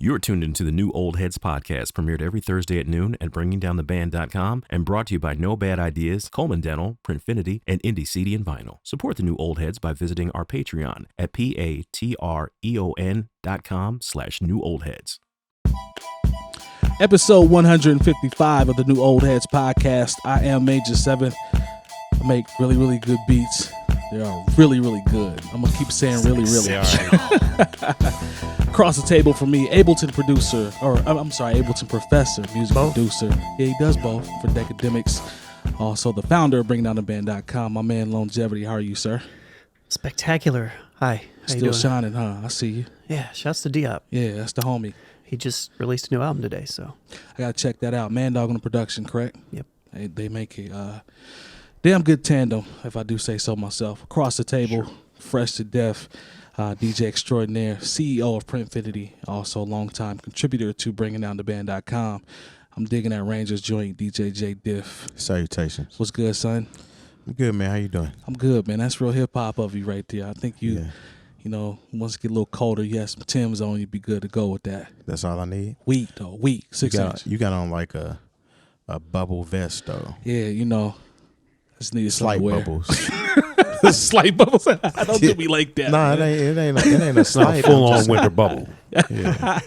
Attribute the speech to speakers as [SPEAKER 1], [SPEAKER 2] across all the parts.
[SPEAKER 1] You're tuned into the New Old Heads podcast, premiered every Thursday at noon at bringingdowntheband.com and brought to you by No Bad Ideas, Coleman Dental, Printfinity, and Indie CD and Vinyl. Support the New Old Heads by visiting our Patreon at patreon.com/newoldheads.
[SPEAKER 2] Episode 155 of the New Old Heads podcast. I am Major 7. I make really, really good beats. They are really, really good. I'm going to keep saying really, really. Across the table from me, Ableton producer, or I'm sorry, Ableton professor, music producer. Yeah, he does both for 𝗏𝗏𝐃𝐒. Also the founder of bringingdowntheband.com. My man Lonegevity. How are you, sir?
[SPEAKER 3] Spectacular. Hi. How
[SPEAKER 2] Still
[SPEAKER 3] you doing?
[SPEAKER 2] shining, huh? I see you.
[SPEAKER 3] Yeah, shouts to Diop.
[SPEAKER 2] Yeah, that's the homie.
[SPEAKER 3] He just released a new album today, so.
[SPEAKER 2] I got to check that out. Man Dog on the production, correct?
[SPEAKER 3] Yep.
[SPEAKER 2] They make a damn good tandem, if I do say so myself. Across the table, fresh to death, DJ extraordinaire, CEO of Printfinity, also longtime contributor to bringingdowntheband.com. I'm digging that Rangers joint, DJ Jay Diff.
[SPEAKER 4] Salutations.
[SPEAKER 2] What's good, son?
[SPEAKER 4] I'm good, man. How you doing?
[SPEAKER 2] I'm good, man. That's real hip-hop of you right there. I think you know, once it get a little colder, you have some Timbs on, you'd be good to go with that.
[SPEAKER 4] That's all I need?
[SPEAKER 2] Wheat, though. Wheat, 6 inch.
[SPEAKER 4] You got on like a bubble vest, though.
[SPEAKER 2] Yeah, you know. Just need
[SPEAKER 4] slight bubbles.
[SPEAKER 2] Slight bubbles. I don't do me like that.
[SPEAKER 4] Nah, it ain't a slight.
[SPEAKER 1] Full-on winter bubble.
[SPEAKER 4] Yeah.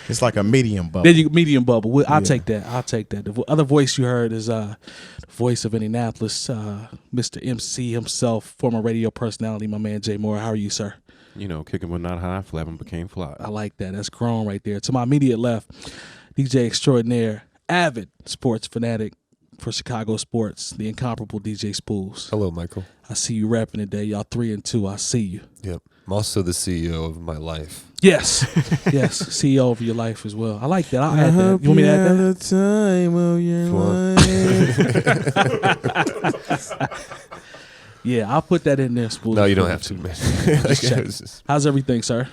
[SPEAKER 4] It's like a medium bubble.
[SPEAKER 2] Then you medium bubble. I'll take that. I'll take that. The other voice you heard is the voice of Indianapolis, Mr. MC himself, former radio personality, my man Jay Moore. How are you, sir?
[SPEAKER 5] You know, kicking but not high, flapping became fly.
[SPEAKER 2] I like that. That's grown right there. To my immediate left, DJ extraordinaire, avid sports fanatic for Chicago sports, the incomparable DJ Spoolz.
[SPEAKER 6] Hello, Michael.
[SPEAKER 2] I see you rapping today. Y'all 3-2. I see you.
[SPEAKER 6] Yep. I'm also the CEO of my life.
[SPEAKER 2] Yes. Yes. CEO of your life as well. I like that. I'll add that. You want me to add that?
[SPEAKER 4] The time of your life.
[SPEAKER 2] Yeah, I'll put that in there, Spoolz.
[SPEAKER 6] No, you don't have to, man.
[SPEAKER 2] How's everything, sir?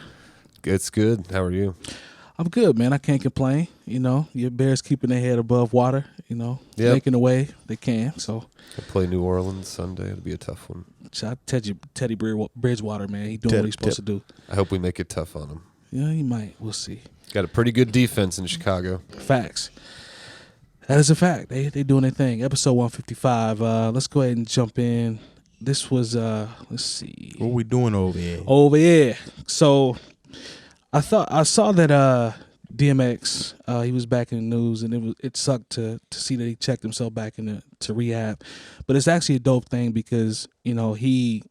[SPEAKER 6] It's good. How are you?
[SPEAKER 2] I'm good, man. I can't complain. You know, your Bears keeping their head above water, you know, making the way they can. So
[SPEAKER 6] I play New Orleans Sunday. It'll be a tough one.
[SPEAKER 2] Shout out to Teddy Bridgewater, man. He doing what he's supposed to do.
[SPEAKER 6] I hope we make it tough on him.
[SPEAKER 2] Yeah, he might. We'll see.
[SPEAKER 6] Got a pretty good defense in Chicago.
[SPEAKER 2] Facts. That is a fact. They doing their thing. Episode 155. Let's go ahead and jump in. This was, let's see.
[SPEAKER 4] What we doing over there?
[SPEAKER 2] Over here. So I saw that DMX, he was back in the news, and it sucked to see that he checked himself back into rehab. But it's actually a dope thing because, you know, he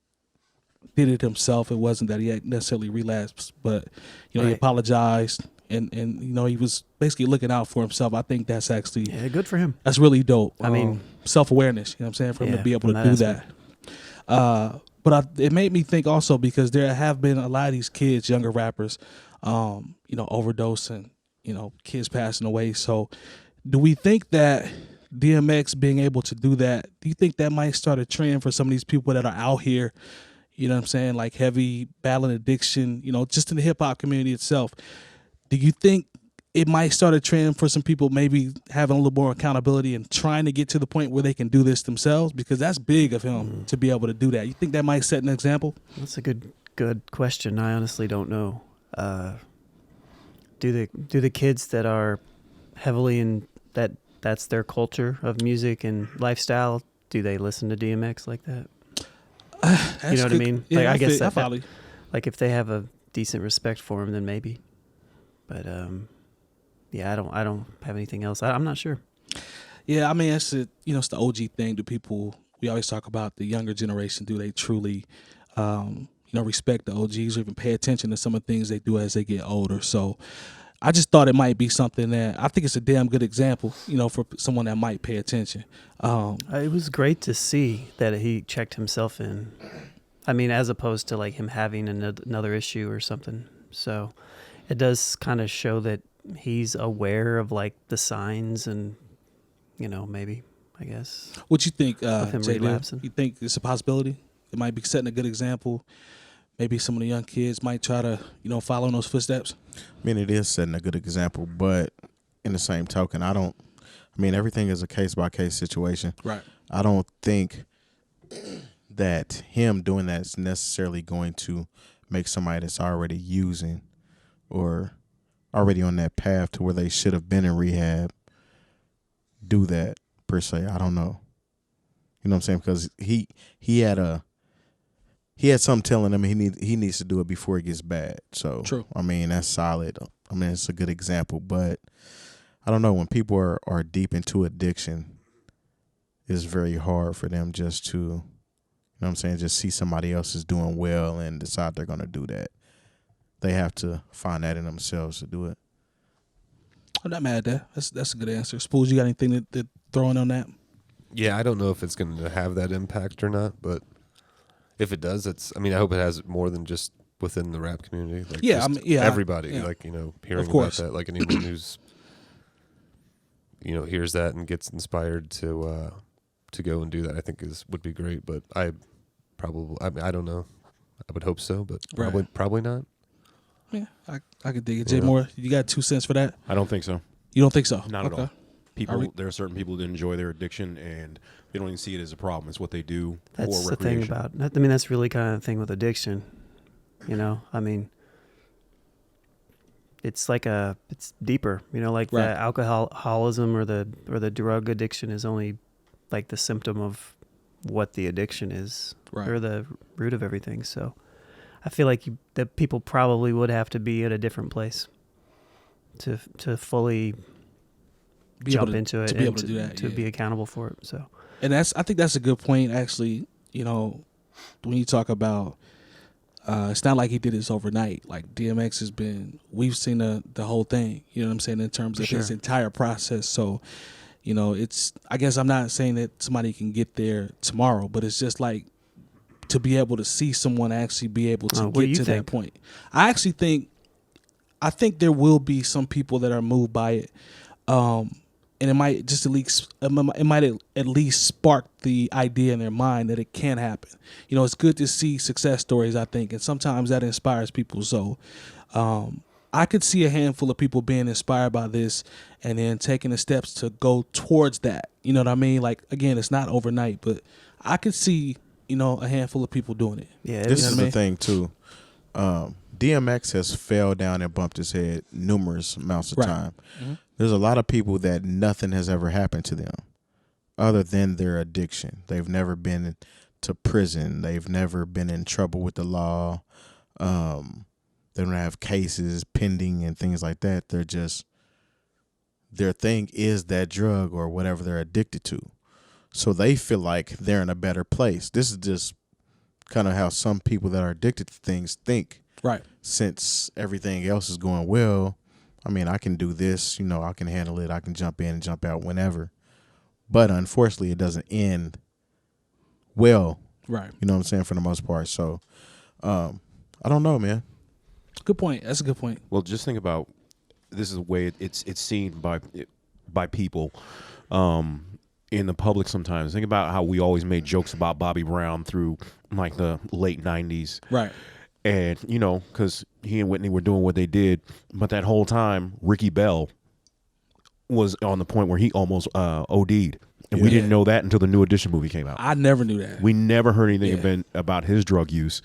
[SPEAKER 2] did it himself. It wasn't that he had necessarily relapsed, but, you know, he apologized and you know, he was basically looking out for himself. I think that's actually
[SPEAKER 3] good for him.
[SPEAKER 2] That's really dope.
[SPEAKER 3] I mean,
[SPEAKER 2] self-awareness, you know what I'm saying, for him to be able to do that. But it made me think also because there have been a lot of these kids, younger rappers, you know, overdosing, you know, kids passing away. So do we think that DMX being able to do that, do you think that might start a trend for some of these people that are out here, you know what I'm saying, like heavy battling addiction, you know, just in the hip hop community itself? Do you think it might start a trend for some people maybe having a little more accountability and trying to get to the point where they can do this themselves? Because that's big of him to be able to do that. You think that might set an example?
[SPEAKER 3] That's a good question. I honestly don't know. Do the kids that are heavily in that's their culture of music and lifestyle, do they listen to DMX like that? You know what I mean?
[SPEAKER 2] Yeah,
[SPEAKER 3] like, I guess
[SPEAKER 2] I follow you.
[SPEAKER 3] Like if they have a decent respect for him, then maybe. But yeah, I don't have anything else. I'm not sure.
[SPEAKER 2] Yeah, I mean, it's the OG thing. Do people, we always talk about the younger generation, do they truly, respect the OGs or even pay attention to some of the things they do as they get older? So I just thought it might be something that, I think it's a damn good example, you know, for someone that might pay attention.
[SPEAKER 3] It was great to see that he checked himself in. I mean, as opposed to like him having another issue or something. So it does kind of show that he's aware of like the signs and, you know, maybe, I guess.
[SPEAKER 2] What you think,
[SPEAKER 3] of him
[SPEAKER 2] Jay?
[SPEAKER 3] relapsing?
[SPEAKER 2] You think it's a possibility? It might be setting a good example. Maybe some of the young kids might try to, you know, follow in those footsteps.
[SPEAKER 4] I mean, it is setting a good example, but in the same token, everything is a case-by-case situation.
[SPEAKER 2] Right.
[SPEAKER 4] I don't think that him doing that is necessarily going to make somebody that's already using or already on that path to where they should have been in rehab do that per se. I don't know. You know what I'm saying? Because he had something telling him he needs to do it before it gets bad. So
[SPEAKER 2] True.
[SPEAKER 4] I mean, that's solid. I mean, it's a good example. But I don't know, when people are deep into addiction, it's very hard for them just to, you know what I'm saying, just see somebody else is doing well and decide they're going to do that. They have to find that in themselves to do it.
[SPEAKER 2] I'm not mad at that. That's a good answer. Spoolz, you got anything to throw in on that?
[SPEAKER 6] Yeah, I don't know if it's going to have that impact or not, but if it does, I hope it has more than just within the rap community. Like everybody, hearing about that, like anyone who's, hears that and gets inspired to go and do that, I think would be great. But I don't know. I would hope so, but probably not.
[SPEAKER 2] Yeah, I could dig it. Jay Moore, you got 2 cents for that?
[SPEAKER 5] I don't think so.
[SPEAKER 2] You don't think so?
[SPEAKER 5] Not at all. There are certain people that enjoy their addiction and they don't even see it as a problem. It's what they do for recreation.
[SPEAKER 3] That's the thing about. That's really kind of the thing with addiction. It's it's deeper. The alcoholism or the drug addiction is only like the symptom of what the addiction is, or the root of everything. So I feel like that people probably would have to be at a different place to fully jump into it,
[SPEAKER 2] to be able to do that,
[SPEAKER 3] to be accountable for it. So,
[SPEAKER 2] and I think that's a good point. Actually, when you talk about, it's not like he did this overnight. Like DMX we've seen the whole thing. You know what I'm saying, in terms of his entire process. So, I guess I'm not saying that somebody can get there tomorrow, but it's just like to be able to see someone actually be able to get to that point. I think there will be some people that are moved by it. And it might just at least spark the idea in their mind that it can happen. It's good to see success stories, I think, and sometimes that inspires people. So I could see a handful of people being inspired by this and then taking the steps to go towards that. You know what I mean? Like, again, it's not overnight, but I could see, a handful of people doing it.
[SPEAKER 3] Yeah,
[SPEAKER 4] this is the thing, too. DMX has fell down and bumped his head numerous amounts of time. Mm-hmm. There's a lot of people that nothing has ever happened to them other than their addiction. They've never been to prison. They've never been in trouble with the law. They don't have cases pending and things like that. They're just, their thing is that drug or whatever they're addicted to. So they feel like they're in a better place. This is just kind of how some people that are addicted to things think.
[SPEAKER 2] Right.
[SPEAKER 4] Since everything else is going well, I can do this, I can handle it. I can jump in and jump out whenever. But unfortunately, it doesn't end well.
[SPEAKER 2] Right.
[SPEAKER 4] You know what I'm saying, for the most part. So, I don't know, man.
[SPEAKER 2] Good point. That's a good point.
[SPEAKER 5] Well, just think about, this is the way it's seen by people in the public sometimes. Think about how we always made jokes about Bobby Brown through like the late 90s.
[SPEAKER 2] Right.
[SPEAKER 5] And, because he and Whitney were doing what they did. But that whole time, Ricky Bell was on the point where he almost OD'd. And we didn't know that until the New Edition movie came out.
[SPEAKER 2] I never knew that.
[SPEAKER 5] We never heard anything about his drug use.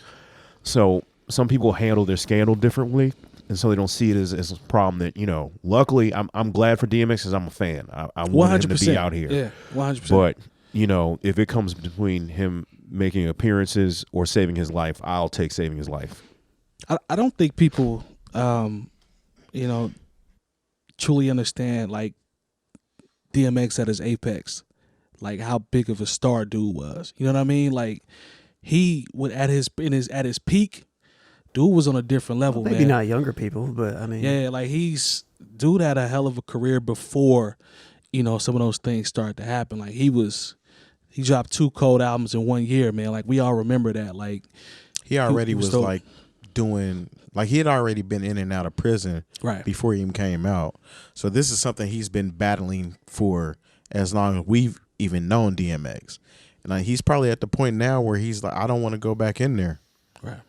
[SPEAKER 5] So some people handle their scandal differently. And so they don't see it as a problem that, luckily I'm glad for DMX because I'm a fan. I want him to be out here.
[SPEAKER 2] Yeah, 100%.
[SPEAKER 5] But, if it comes between him making appearances or saving his life, I'll take saving his life.
[SPEAKER 2] I don't think people, truly understand like DMX at his apex, like how big of a star dude was. You know what I mean? Like he would at his peak, dude was on a different level.
[SPEAKER 3] Maybe
[SPEAKER 2] man.
[SPEAKER 3] Not younger people, but
[SPEAKER 2] like dude had a hell of a career before, some of those things started to happen. Like he dropped 2 cold albums in 1 year, man. Like we all remember that. Like
[SPEAKER 4] he already was like doing, like he had already been in and out of prison before he even came out. So this is something he's been battling for as long as we've even known DMX. And he's probably at the point now where he's like, I don't want to go back in there.
[SPEAKER 2] Right.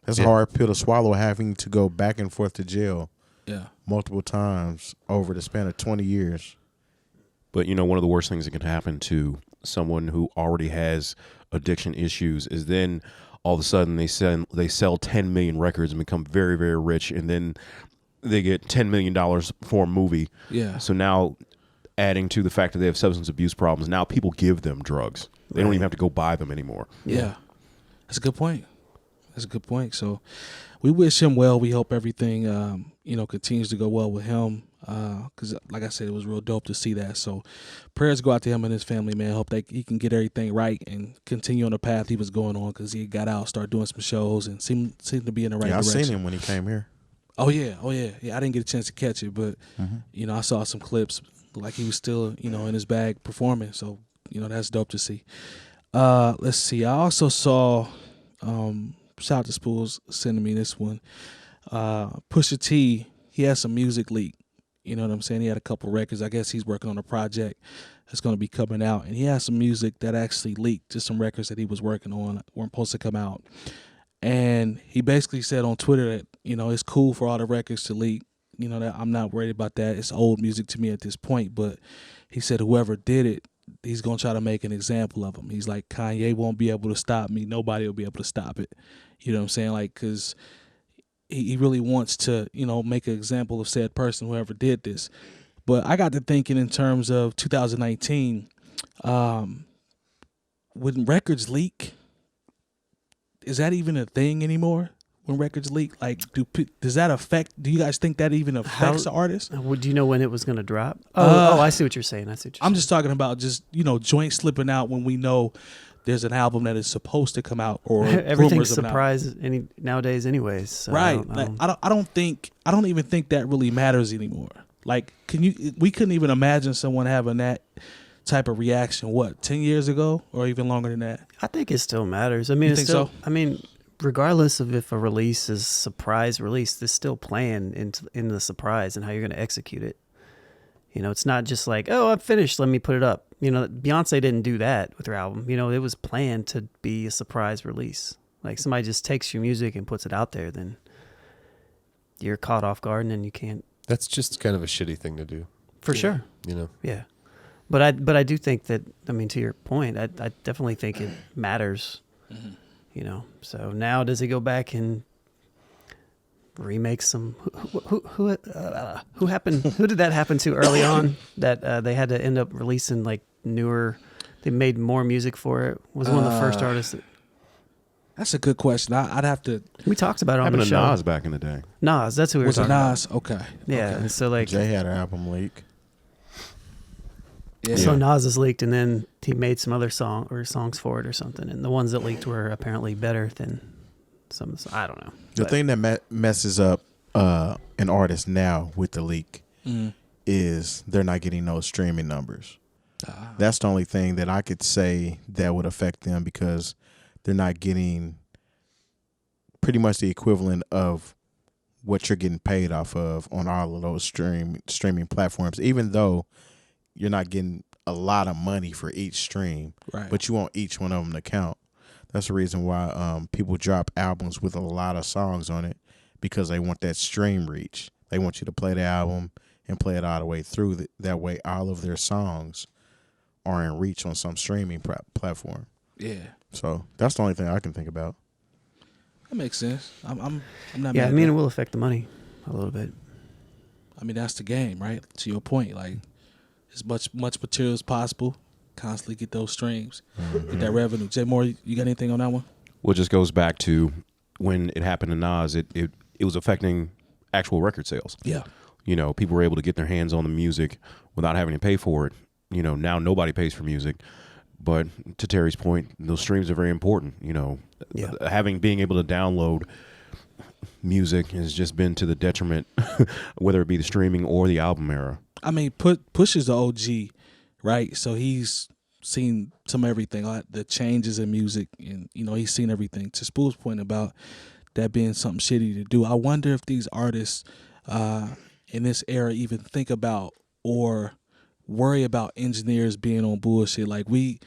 [SPEAKER 4] That's a hard pill to swallow, having to go back and forth to jail multiple times over the span of 20 years.
[SPEAKER 5] But, one of the worst things that can happen to someone who already has addiction issues is then all of a sudden they sell 10 million records and become very, very rich. And then they get $10 million for a movie.
[SPEAKER 2] Yeah.
[SPEAKER 5] So now, adding to the fact that they have substance abuse problems, now people give them drugs. They don't even have to go buy them anymore.
[SPEAKER 2] Yeah. That's a good point. That's a good point. So we wish him well. We hope everything, continues to go well with him. Because, like I said, it was real dope to see that. So prayers go out to him and his family, man. Hope that he can get everything right and continue on the path he was going on, because he got out, started doing some shows, and seemed to be in the right direction.
[SPEAKER 4] I seen him when he came here.
[SPEAKER 2] Oh, yeah. I didn't get a chance to catch it, but, I saw some clips like he was still, in his bag performing. So, that's dope to see. Let's see. I also saw, shout out to Spoolz sending me this one. Pusha T, he had some music leak. You know what I'm saying? He had a couple records. I guess he's working on a project that's going to be coming out. And he has some music that actually leaked, just some records that he was working on weren't supposed to come out. And he basically said on Twitter that, it's cool for all the records to leak. That I'm not worried about that. It's old music to me at this point. But he said whoever did it, he's going to try to make an example of him. He's like, Kanye won't be able to stop me. Nobody will be able to stop it. You know what I'm saying? Like, because he really wants to, make an example of said person, whoever did this. But I got to thinking in terms of 2019, when records leak, is that even a thing anymore? When records leak, like, does that affect? Do you guys think that even affects the artist?
[SPEAKER 3] Do you know when it was going to drop? I see what you're saying.
[SPEAKER 2] I'm just talking about joint slipping out when we know there's an album that is supposed to come out, or
[SPEAKER 3] everything's surprise nowadays, anyways. So
[SPEAKER 2] right? I don't even think that really matters anymore. Like, we couldn't even imagine someone having that type of reaction. 10 years ago, or even longer than that?
[SPEAKER 3] I think it still matters. I mean,
[SPEAKER 2] you think so?
[SPEAKER 3] I mean, regardless of if a release is surprise release, there's still plan in the surprise and how you're going to execute it. It's not just like, oh, I'm finished, let me put it up. Beyonce didn't do that with her album. It was planned to be a surprise release. Like, somebody just takes your music and puts it out there, then you're caught off guard and then you can't.
[SPEAKER 6] That's just kind of a shitty thing to do.
[SPEAKER 3] For sure. Yeah. But I do think that, I mean, to your point, I definitely think it matters. Mm-hmm. So now does he go back and remake some? Who did that happen to early on? That they had to end up releasing like newer. They made more music for it. Was one of the first artists.
[SPEAKER 2] That's a good question. I'd have to.
[SPEAKER 3] We talked about it on the
[SPEAKER 5] happened
[SPEAKER 3] show.
[SPEAKER 5] to Nas back in the day.
[SPEAKER 3] Nas, that's who we were talking about.
[SPEAKER 2] Was it Nas? Okay.
[SPEAKER 3] Yeah.
[SPEAKER 2] Okay.
[SPEAKER 3] And so like
[SPEAKER 4] Jay had an album leak.
[SPEAKER 3] Yeah. So Nas is leaked, and then he made some other songs for it or something, and the ones that leaked were apparently better than some of the. I don't know.
[SPEAKER 4] The thing that messes up an artist now with the leak is they're not getting those streaming numbers. That's the only thing that I could say that would affect them, because they're not getting pretty much the equivalent of what you're getting paid off of on all of those streaming platforms, even though you're not getting a lot of money for each stream,
[SPEAKER 2] right?
[SPEAKER 4] But you want each one of them to count. That's the reason why people drop albums with a lot of songs on it, because they want that stream reach. They want you to play the album and play it all the way through. That way all of their songs are in reach on some streaming platform.
[SPEAKER 2] Yeah.
[SPEAKER 4] So that's the only thing I can think about.
[SPEAKER 2] That makes sense. I'm not.
[SPEAKER 3] Yeah, I mean, it will affect the money a little bit.
[SPEAKER 2] I mean, that's the game, right? To your point, like as much material as possible, constantly get those streams, get that revenue. Jay Moore, you got anything on that one?
[SPEAKER 5] Well, it just goes back to when it happened to Nas. It was affecting actual record sales.
[SPEAKER 2] Yeah.
[SPEAKER 5] People were able to get their hands on the music without having to pay for it. Now nobody pays for music. But to Terry's point, those streams are very important. Being able to download music has just been to the detriment, whether it be the streaming or the album era.
[SPEAKER 2] I mean, Push is the OG, right? So he's seen some everything, the changes in music, and he's seen everything. To Spool's point about that being something shitty to do, I wonder if these artists in this era even think about or worry about engineers being on bullshit. Like the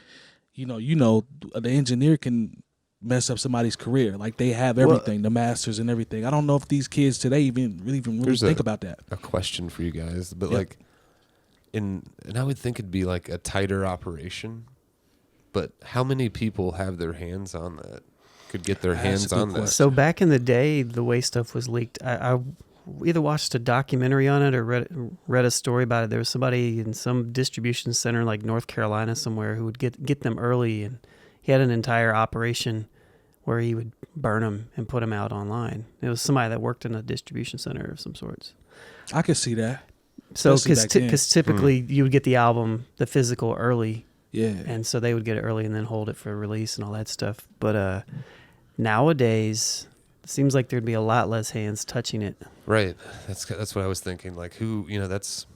[SPEAKER 2] engineer can mess up somebody's career. Like they have everything, the masters and everything. I don't know if these kids today even really think about that.
[SPEAKER 6] A question for you guys, but and I would think it'd be like a tighter operation, but how many people have their hands on that? Could get their hands on that?
[SPEAKER 3] So back in the day, the way stuff was leaked, I either watched a documentary on it or read a story about it. There was somebody in some distribution center in like North Carolina somewhere who would get them early, and he had an entire operation where he would burn them and put them out online. It was somebody that worked in a distribution center of some sorts.
[SPEAKER 2] I could see that.
[SPEAKER 3] So because typically you would get the album, the physical, early.
[SPEAKER 2] Yeah.
[SPEAKER 3] And so they would get it early and then hold it for release and all that stuff. But nowadays, it seems like there'd be a lot less hands touching it.
[SPEAKER 6] Right. That's what I was thinking. Like who, that's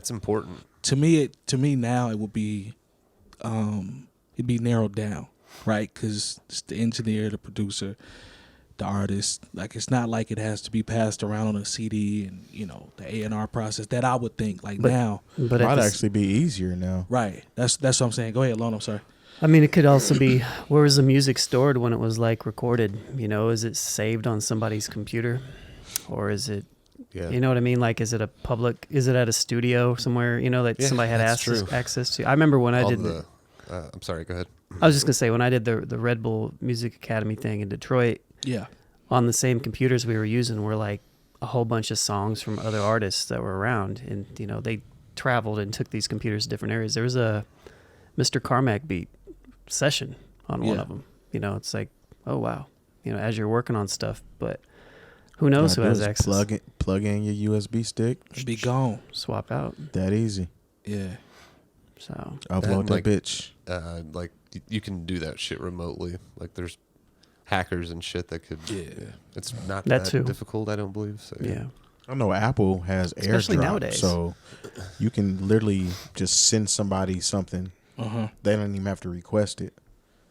[SPEAKER 6] important.
[SPEAKER 2] To me now it would be, it'd be narrowed down, right? Because it's the engineer, the producer, the artist. Like it's not like it has to be passed around on a CD and the A&R process that I would think now.
[SPEAKER 4] But it might actually be easier now.
[SPEAKER 2] Right. That's what I'm saying. Go ahead, Lon. I'm sorry.
[SPEAKER 3] I mean, it could also be, where was the music stored when it was like recorded? Is it saved on somebody's computer, or is it? Yeah. You know what I mean? Like, is it at a studio somewhere? That somebody had access to. I remember when I did
[SPEAKER 6] I'm sorry. Go ahead.
[SPEAKER 3] I was just gonna say when I did the Red Bull Music Academy thing in Detroit.
[SPEAKER 2] Yeah.
[SPEAKER 3] On the same computers we were using were like a whole bunch of songs from other artists that were around, and they traveled and took these computers to different areas. There was a Mr. Carmack beat session on one of them. It's like, oh wow, as you're working on stuff, but who knows who has access?
[SPEAKER 4] Plug in your USB stick.
[SPEAKER 2] Be gone.
[SPEAKER 3] Swap out.
[SPEAKER 4] That easy.
[SPEAKER 2] Yeah.
[SPEAKER 3] So
[SPEAKER 4] upload that bitch.
[SPEAKER 6] Like you can do that shit remotely. Like there's hackers and shit that could. Yeah. It's not that difficult, I don't believe. So
[SPEAKER 3] yeah.
[SPEAKER 4] I know Apple has
[SPEAKER 3] especially
[SPEAKER 4] AirDrop,
[SPEAKER 3] nowadays.
[SPEAKER 4] So you can literally just send somebody something. They don't even have to request it.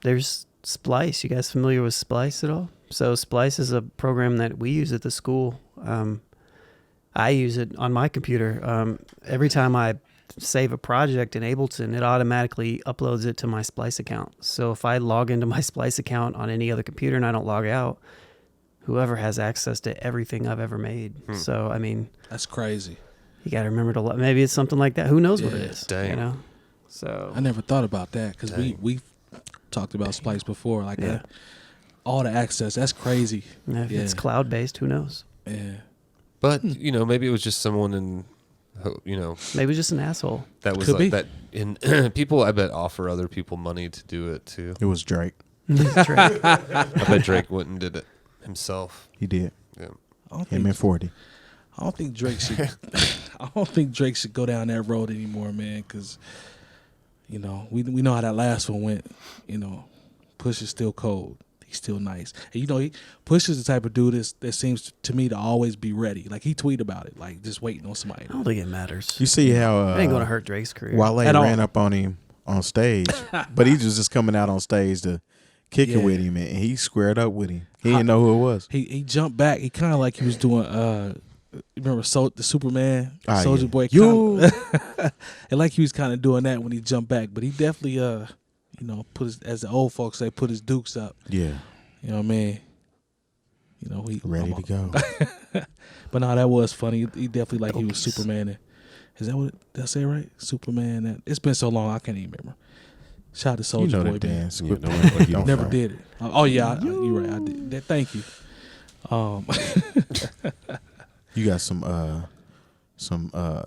[SPEAKER 3] There's Splice. You guys familiar with Splice at all? So Splice is a program that we use at the school. I use it on my computer. Every time I save a project in Ableton, it automatically uploads it to my Splice account. So if I log into my Splice account on any other computer and I don't log out, whoever has access to everything I've ever made. So, I mean...
[SPEAKER 2] That's crazy.
[SPEAKER 3] You got to remember to... Maybe it's something like that. Who knows what it is?
[SPEAKER 6] Dang.
[SPEAKER 3] So
[SPEAKER 2] I never thought about that because we've talked about Splice before. Like all the access. That's crazy.
[SPEAKER 3] Yeah, if it's cloud-based, who knows?
[SPEAKER 2] Yeah.
[SPEAKER 6] But, maybe it was just someone in...
[SPEAKER 3] maybe just an asshole.
[SPEAKER 6] That was like that. In people, I bet, offer other people money to do it too.
[SPEAKER 4] It was Drake.
[SPEAKER 6] I bet Drake went and did it himself.
[SPEAKER 4] He did.
[SPEAKER 6] Yeah.
[SPEAKER 4] Him and 40.
[SPEAKER 2] I don't think Drake should. I don't think Drake should go down that road anymore, man. Because we know how that last one went. Pusha's still cold. He's still nice. And Pusha's the type of dude that seems to me to always be ready. Like he tweet about it, like just waiting on somebody.
[SPEAKER 3] I don't think it matters.
[SPEAKER 4] You see how
[SPEAKER 3] it ain't gonna hurt Drake's career.
[SPEAKER 4] Wale ran up on him on stage, but he was just coming out on stage to kick it with him, and he squared up with him. He didn't know who it was.
[SPEAKER 2] He jumped back. He kind of like he was doing. Remember the Superman Soldier Boy? And like he was kind of doing that when he jumped back, but he definitely put his, as the old folks say, put his dukes up.
[SPEAKER 4] Yeah.
[SPEAKER 2] You know what I mean? He
[SPEAKER 4] ready to go.
[SPEAKER 2] But no, that was funny. He definitely like he was Superman. Is that what did I say right? Superman. It's been so long I can't even remember. Shout out to Soldier Boy.
[SPEAKER 4] Dance.
[SPEAKER 2] Never did it. Oh yeah, you're right. I did. Thank you.
[SPEAKER 4] You got some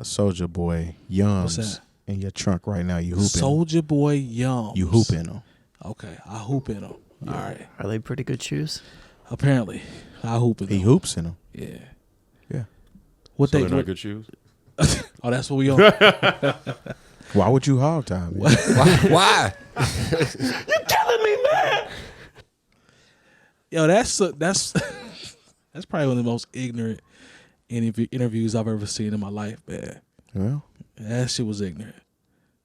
[SPEAKER 4] Soldier Boy yums in your trunk right now. You hooping.
[SPEAKER 2] Soldier Boy yums.
[SPEAKER 4] You hooping them.
[SPEAKER 2] Okay, I hoop in them. Yeah. All right.
[SPEAKER 3] Are they pretty good shoes?
[SPEAKER 2] Apparently, I hoop in them.
[SPEAKER 4] He hoops in them.
[SPEAKER 2] Yeah.
[SPEAKER 4] Yeah.
[SPEAKER 5] What they're not good shoes?
[SPEAKER 2] Oh, that's what we on.
[SPEAKER 4] Why would you hog tie, man?
[SPEAKER 6] Why?
[SPEAKER 2] You're killing me, man. Yo, that's probably one of the most ignorant interviews I've ever seen in my life, man.
[SPEAKER 4] Well,
[SPEAKER 2] that shit was ignorant.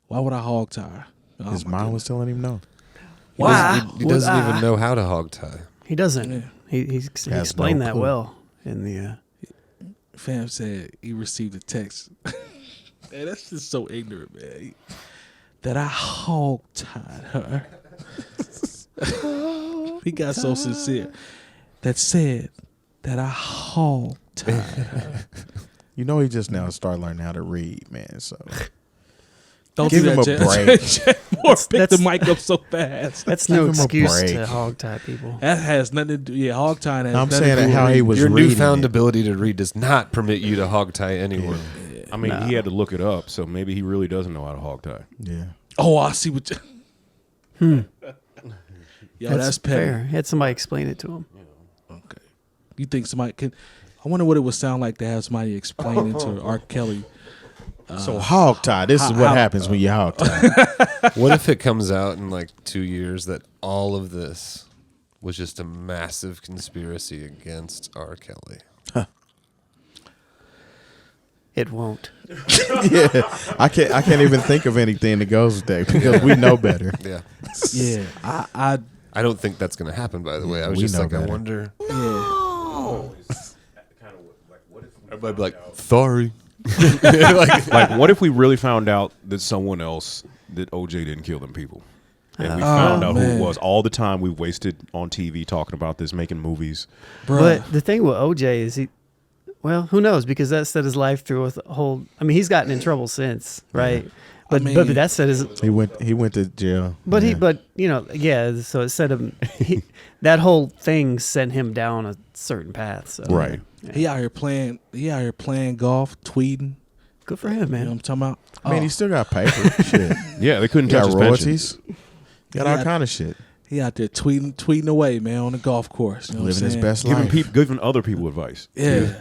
[SPEAKER 2] Why would I hog tie?
[SPEAKER 4] His mom was telling him no.
[SPEAKER 3] Why?
[SPEAKER 6] He doesn't even know how to hog tie.
[SPEAKER 3] He doesn't. Yeah. He explained that well in the.
[SPEAKER 2] Fam said he received a text. Man, that's just so ignorant, man. That I hog tied her. He got so sincere. That said that I hog tied her.
[SPEAKER 4] He just now started learning how to read, man. So
[SPEAKER 2] Don't
[SPEAKER 4] give
[SPEAKER 2] do
[SPEAKER 4] him
[SPEAKER 2] that,
[SPEAKER 4] a break.
[SPEAKER 2] Jay Moore picked the mic up so fast.
[SPEAKER 3] That's no
[SPEAKER 4] Give him a
[SPEAKER 3] excuse
[SPEAKER 4] break.
[SPEAKER 3] to hog tie people.
[SPEAKER 2] That has nothing to do. Yeah, hog tying has
[SPEAKER 4] I'm
[SPEAKER 2] nothing
[SPEAKER 4] saying
[SPEAKER 2] to do
[SPEAKER 4] how
[SPEAKER 2] with
[SPEAKER 4] he
[SPEAKER 2] reading.
[SPEAKER 4] was
[SPEAKER 6] Your
[SPEAKER 4] reading
[SPEAKER 6] newfound
[SPEAKER 4] it.
[SPEAKER 6] ability to read does not permit you to hog tie anyone.
[SPEAKER 5] I mean, he had to look it up, so maybe he really doesn't know how to hog tie.
[SPEAKER 4] Yeah.
[SPEAKER 2] Oh, I see what. Yo, that's petty.
[SPEAKER 3] fair. He had somebody explain it to him.
[SPEAKER 2] Okay. You think somebody can? I wonder what it would sound like to have somebody explain it to R. Kelly.
[SPEAKER 4] So hog tie. This is what happens when you hog tie.
[SPEAKER 6] What if it comes out in like 2 years that all of this was just a massive conspiracy against R. Kelly?
[SPEAKER 3] It won't.
[SPEAKER 4] Yeah, I can't even think of anything that goes with that because we know better.
[SPEAKER 6] Yeah.
[SPEAKER 2] Yeah,
[SPEAKER 6] I don't think that's going to happen, by the way. I was
[SPEAKER 4] We
[SPEAKER 6] just
[SPEAKER 4] know
[SPEAKER 6] like, I
[SPEAKER 4] better.
[SPEAKER 6] wonder.
[SPEAKER 2] yeah.
[SPEAKER 6] Everybody be like, sorry.
[SPEAKER 5] Like, what if we really found out that someone else, that OJ didn't kill them people? And we found out who
[SPEAKER 2] man.
[SPEAKER 5] it was. All the time we wasted on TV talking about this, making movies.
[SPEAKER 2] Bruh.
[SPEAKER 3] But the thing with OJ is who knows? Because that set his life through with a whole. I mean, he's gotten in trouble since, right? But
[SPEAKER 2] I mean-
[SPEAKER 3] but that set his.
[SPEAKER 4] He went to jail.
[SPEAKER 3] But
[SPEAKER 4] Yeah.
[SPEAKER 3] so it set him. That whole thing sent him down a certain path. So
[SPEAKER 5] Right.
[SPEAKER 2] He out here playing. He out here playing golf, tweeting.
[SPEAKER 3] good for him,
[SPEAKER 2] You know what
[SPEAKER 3] man.
[SPEAKER 2] I'm talking about?
[SPEAKER 4] I mean, he still got paper. Shit.
[SPEAKER 5] Yeah, they couldn't
[SPEAKER 4] He
[SPEAKER 5] touch
[SPEAKER 4] got
[SPEAKER 5] his
[SPEAKER 4] royalties.
[SPEAKER 5] pension.
[SPEAKER 4] Got all kind of shit.
[SPEAKER 2] He out there tweeting away, man, on the golf course. You know
[SPEAKER 4] Living
[SPEAKER 2] what I'm
[SPEAKER 4] his
[SPEAKER 2] saying?
[SPEAKER 4] best life.
[SPEAKER 5] Giving other people advice.
[SPEAKER 2] Yeah.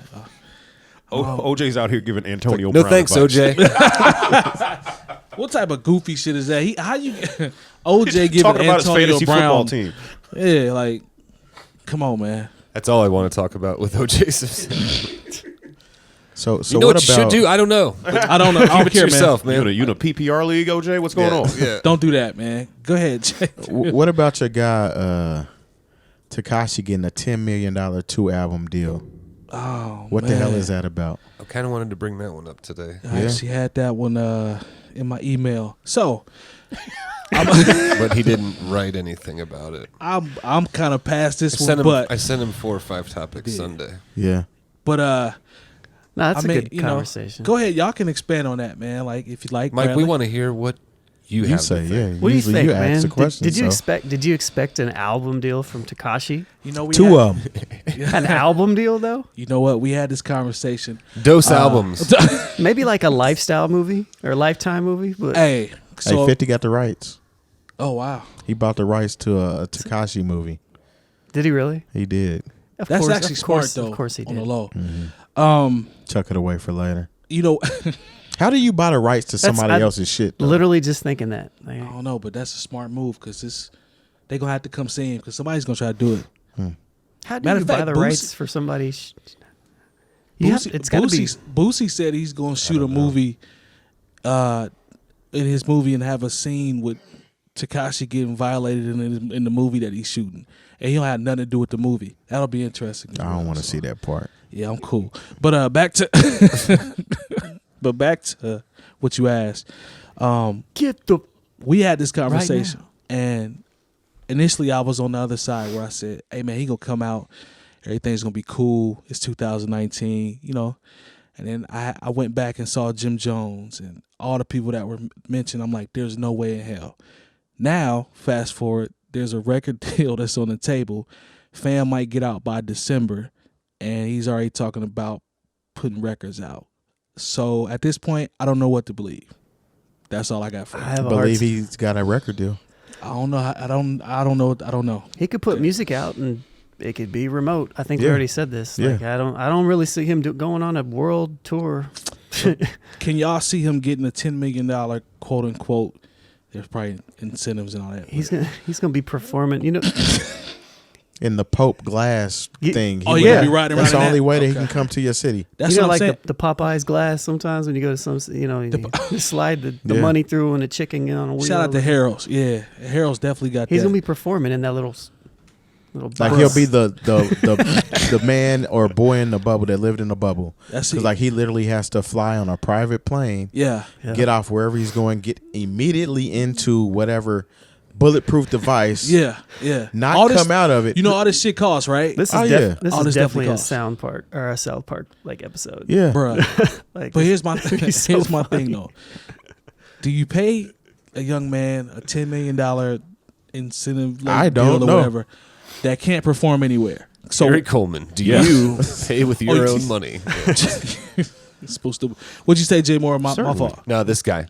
[SPEAKER 5] OJ's out here giving Antonio
[SPEAKER 6] No
[SPEAKER 5] Brown
[SPEAKER 6] thanks,
[SPEAKER 5] advice.
[SPEAKER 6] OJ.
[SPEAKER 2] What type of goofy shit is that? How you OJ giving
[SPEAKER 5] Talking about his
[SPEAKER 2] Antonio
[SPEAKER 5] fantasy
[SPEAKER 2] Brown?
[SPEAKER 5] football team.
[SPEAKER 2] Yeah, like, come on, man.
[SPEAKER 6] That's all I want to talk about with OJ Simpson.
[SPEAKER 4] So
[SPEAKER 6] You know
[SPEAKER 4] what
[SPEAKER 6] what you
[SPEAKER 4] about
[SPEAKER 6] should do? I don't know. But
[SPEAKER 2] I don't know. I don't
[SPEAKER 6] keep it to
[SPEAKER 2] care,
[SPEAKER 6] yourself,
[SPEAKER 2] man.
[SPEAKER 6] man.
[SPEAKER 5] You in a PPR league, OJ? What's going on?
[SPEAKER 6] Yeah.
[SPEAKER 2] Don't do that, man. Go ahead, Jay.
[SPEAKER 4] what about your guy Tekashi getting a $10 million 2-album deal?
[SPEAKER 2] Oh,
[SPEAKER 4] What the hell is that about?
[SPEAKER 6] I kind of wanted to bring that one up today.
[SPEAKER 2] I actually had that one in my email. So
[SPEAKER 6] But he didn't write anything about it.
[SPEAKER 2] I'm kind of past this
[SPEAKER 6] I
[SPEAKER 2] one,
[SPEAKER 6] sent him 4 or 5 topics Sunday.
[SPEAKER 4] Yeah.
[SPEAKER 2] but
[SPEAKER 3] No, that's
[SPEAKER 2] I mean,
[SPEAKER 3] a good
[SPEAKER 2] you know,
[SPEAKER 3] conversation.
[SPEAKER 2] go ahead, y'all can expand on that, man. Like if you like,
[SPEAKER 6] Mike, we
[SPEAKER 2] Bradley.
[SPEAKER 6] want to hear what you
[SPEAKER 4] You
[SPEAKER 6] have
[SPEAKER 4] say,
[SPEAKER 6] to
[SPEAKER 4] yeah.
[SPEAKER 6] think.
[SPEAKER 3] What do you
[SPEAKER 4] Usually
[SPEAKER 3] think,
[SPEAKER 4] you
[SPEAKER 3] man?
[SPEAKER 4] ask the question.
[SPEAKER 3] Did you
[SPEAKER 4] so.
[SPEAKER 3] expect? Did you expect an album deal from Tekashi?
[SPEAKER 2] You know, we
[SPEAKER 4] Two
[SPEAKER 2] had,
[SPEAKER 4] of them.
[SPEAKER 3] An album deal though?
[SPEAKER 2] You know what? We had this conversation.
[SPEAKER 6] Dose albums.
[SPEAKER 3] Maybe like a lifestyle movie or a Lifetime movie. But
[SPEAKER 2] Hey, so
[SPEAKER 4] Hey, 50 got the rights.
[SPEAKER 2] oh wow,
[SPEAKER 4] He bought the rights to a Tekashi movie.
[SPEAKER 3] did he really?
[SPEAKER 4] He did.
[SPEAKER 3] Of
[SPEAKER 2] that's
[SPEAKER 3] course,
[SPEAKER 2] actually
[SPEAKER 3] of
[SPEAKER 2] smart
[SPEAKER 3] course,
[SPEAKER 2] though.
[SPEAKER 3] Of course he
[SPEAKER 2] on
[SPEAKER 3] did.
[SPEAKER 2] the low.
[SPEAKER 4] Mm-hmm. Tuck it away for later.
[SPEAKER 2] You know,
[SPEAKER 4] How do you buy the rights to somebody
[SPEAKER 3] I-
[SPEAKER 4] else's shit? Though?
[SPEAKER 3] Literally just thinking that. Like,
[SPEAKER 2] I don't know, but that's a smart move because they gonna have to come see him because somebody's gonna try to do it.
[SPEAKER 3] how do
[SPEAKER 2] Matter
[SPEAKER 3] you
[SPEAKER 2] of
[SPEAKER 3] buy
[SPEAKER 2] fact,
[SPEAKER 3] the
[SPEAKER 2] Boosie-
[SPEAKER 3] rights for somebody? It's got to be.
[SPEAKER 2] Boosie said he's gonna shoot a movie, in his movie and have a scene with Tekashi getting violated in the movie that he's shooting, and he don't have nothing to do with the movie. That'll be interesting.
[SPEAKER 4] I don't want to see that part.
[SPEAKER 2] Yeah, I'm cool. But back to what you asked.
[SPEAKER 3] Get the
[SPEAKER 2] We had this conversation,
[SPEAKER 3] now.
[SPEAKER 2] and initially I was on the other side where I said, "Hey man, he gonna come out. Everything's gonna be cool. It's 2019, you know." And then I went back and saw Jim Jones and all the people that were mentioned. I'm like, "There's no way in hell." Now, fast forward, there's a record deal that's on the table. Fam might get out by December, and he's already talking about putting records out. So at this point, I don't know what to believe. That's all I got for you.
[SPEAKER 3] I have
[SPEAKER 4] I
[SPEAKER 3] a hard
[SPEAKER 4] believe he's got a record deal.
[SPEAKER 2] I don't know. I don't know. I don't know.
[SPEAKER 3] He could put music out and it could be remote. I think we
[SPEAKER 4] Yeah.
[SPEAKER 3] already said this.
[SPEAKER 4] Yeah.
[SPEAKER 3] Like I don't really see him going on a world tour.
[SPEAKER 2] Can y'all see him getting a $10 million quote unquote? There's probably incentives and all that.
[SPEAKER 3] He's gonna be performing. You know,
[SPEAKER 4] In the Pope glass thing.
[SPEAKER 2] Oh,
[SPEAKER 4] he
[SPEAKER 2] yeah,
[SPEAKER 4] would-
[SPEAKER 2] be riding
[SPEAKER 4] That's the
[SPEAKER 2] around in
[SPEAKER 4] only
[SPEAKER 2] that?
[SPEAKER 4] way that he
[SPEAKER 2] Okay.
[SPEAKER 4] can come to your city.
[SPEAKER 2] That's
[SPEAKER 3] you know,
[SPEAKER 2] what I'm saying.
[SPEAKER 3] like the Popeyes glass. Sometimes when you go to some, you slide the
[SPEAKER 4] Yeah.
[SPEAKER 3] money through and the chicken get on a wheel.
[SPEAKER 2] Shout out to Harold's. Yeah, Harold's definitely got
[SPEAKER 3] He's
[SPEAKER 2] that.
[SPEAKER 3] gonna be performing in that little
[SPEAKER 4] Like
[SPEAKER 3] box.
[SPEAKER 4] he'll be the man or boy in the bubble that lived in the bubble.
[SPEAKER 2] That's
[SPEAKER 4] Because
[SPEAKER 2] it.
[SPEAKER 4] like he literally has to fly on a private plane,
[SPEAKER 2] Yeah.
[SPEAKER 3] Yeah.
[SPEAKER 4] get off wherever he's going, get immediately into whatever bulletproof device.
[SPEAKER 2] Yeah. Yeah.
[SPEAKER 4] Not
[SPEAKER 2] All this-
[SPEAKER 4] come out of it.
[SPEAKER 2] You know all this shit costs, right?
[SPEAKER 3] This is
[SPEAKER 4] Oh,
[SPEAKER 3] def-
[SPEAKER 4] yeah.
[SPEAKER 3] this
[SPEAKER 2] All
[SPEAKER 3] is
[SPEAKER 2] this
[SPEAKER 3] definitely
[SPEAKER 2] definitely
[SPEAKER 3] a
[SPEAKER 2] costs.
[SPEAKER 3] South Park like episode.
[SPEAKER 4] Yeah.
[SPEAKER 2] Bruh.
[SPEAKER 3] Like
[SPEAKER 2] But here's my
[SPEAKER 3] It'd be so
[SPEAKER 2] here's my
[SPEAKER 3] funny.
[SPEAKER 2] thing though. Do you pay a young man a $10 million incentive
[SPEAKER 4] I
[SPEAKER 2] deal
[SPEAKER 4] don't
[SPEAKER 2] or
[SPEAKER 4] know.
[SPEAKER 2] whatever that can't perform anywhere? So
[SPEAKER 6] Gary Coleman, do you pay with your own money?
[SPEAKER 2] It's supposed to. What'd you say, Jay Moore? My fault.
[SPEAKER 6] No, this guy.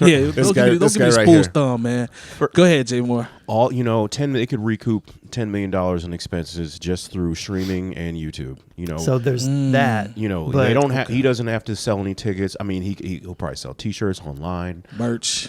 [SPEAKER 2] Yeah,
[SPEAKER 6] This
[SPEAKER 2] don't
[SPEAKER 6] guy
[SPEAKER 2] give me
[SPEAKER 6] right
[SPEAKER 2] Spoolz
[SPEAKER 6] here.
[SPEAKER 2] thumb, man. Go ahead, Jay Moore.
[SPEAKER 5] All they could recoup $10 million in expenses just through streaming and YouTube.
[SPEAKER 3] So there's that.
[SPEAKER 5] They don't have. He doesn't have to sell any tickets. I mean, he'll probably sell T-shirts online,
[SPEAKER 2] merch.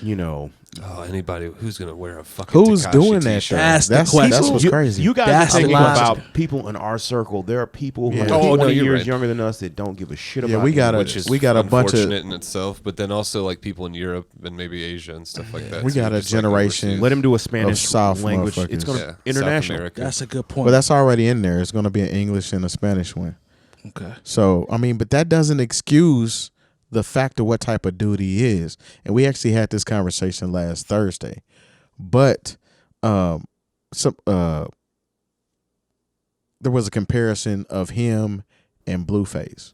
[SPEAKER 6] Oh, anybody who's gonna wear a fucking
[SPEAKER 4] Who's
[SPEAKER 6] Tekashi
[SPEAKER 4] doing that?
[SPEAKER 6] t-shirt?
[SPEAKER 2] That's the question.
[SPEAKER 4] That's what's crazy.
[SPEAKER 5] You guys
[SPEAKER 2] That's
[SPEAKER 5] are thinking
[SPEAKER 2] the question.
[SPEAKER 5] about people in our circle. There are people who
[SPEAKER 4] Yeah.
[SPEAKER 5] are 20
[SPEAKER 6] you're
[SPEAKER 5] years
[SPEAKER 6] right.
[SPEAKER 5] younger than us that don't give a shit about.
[SPEAKER 4] Yeah, we got
[SPEAKER 6] Which is
[SPEAKER 4] we got a bunch of
[SPEAKER 6] unfortunate in itself, but then also like people in Europe and maybe Asia and stuff like that.
[SPEAKER 4] We got a
[SPEAKER 6] just, like,
[SPEAKER 4] generation.
[SPEAKER 6] overseas.
[SPEAKER 5] Let him do a Spanish
[SPEAKER 4] South
[SPEAKER 5] language.
[SPEAKER 4] motherfuckers.
[SPEAKER 5] It's going
[SPEAKER 6] Yeah,
[SPEAKER 5] to
[SPEAKER 6] South
[SPEAKER 5] international.
[SPEAKER 6] America.
[SPEAKER 2] That's a good point.
[SPEAKER 4] Well, that's already in there. It's going to be an English and a Spanish one.
[SPEAKER 2] okay.
[SPEAKER 4] So, I mean, but that doesn't excuse the fact of what type of dude he is. And we actually had this conversation last Thursday. But there was a comparison of him and Blueface,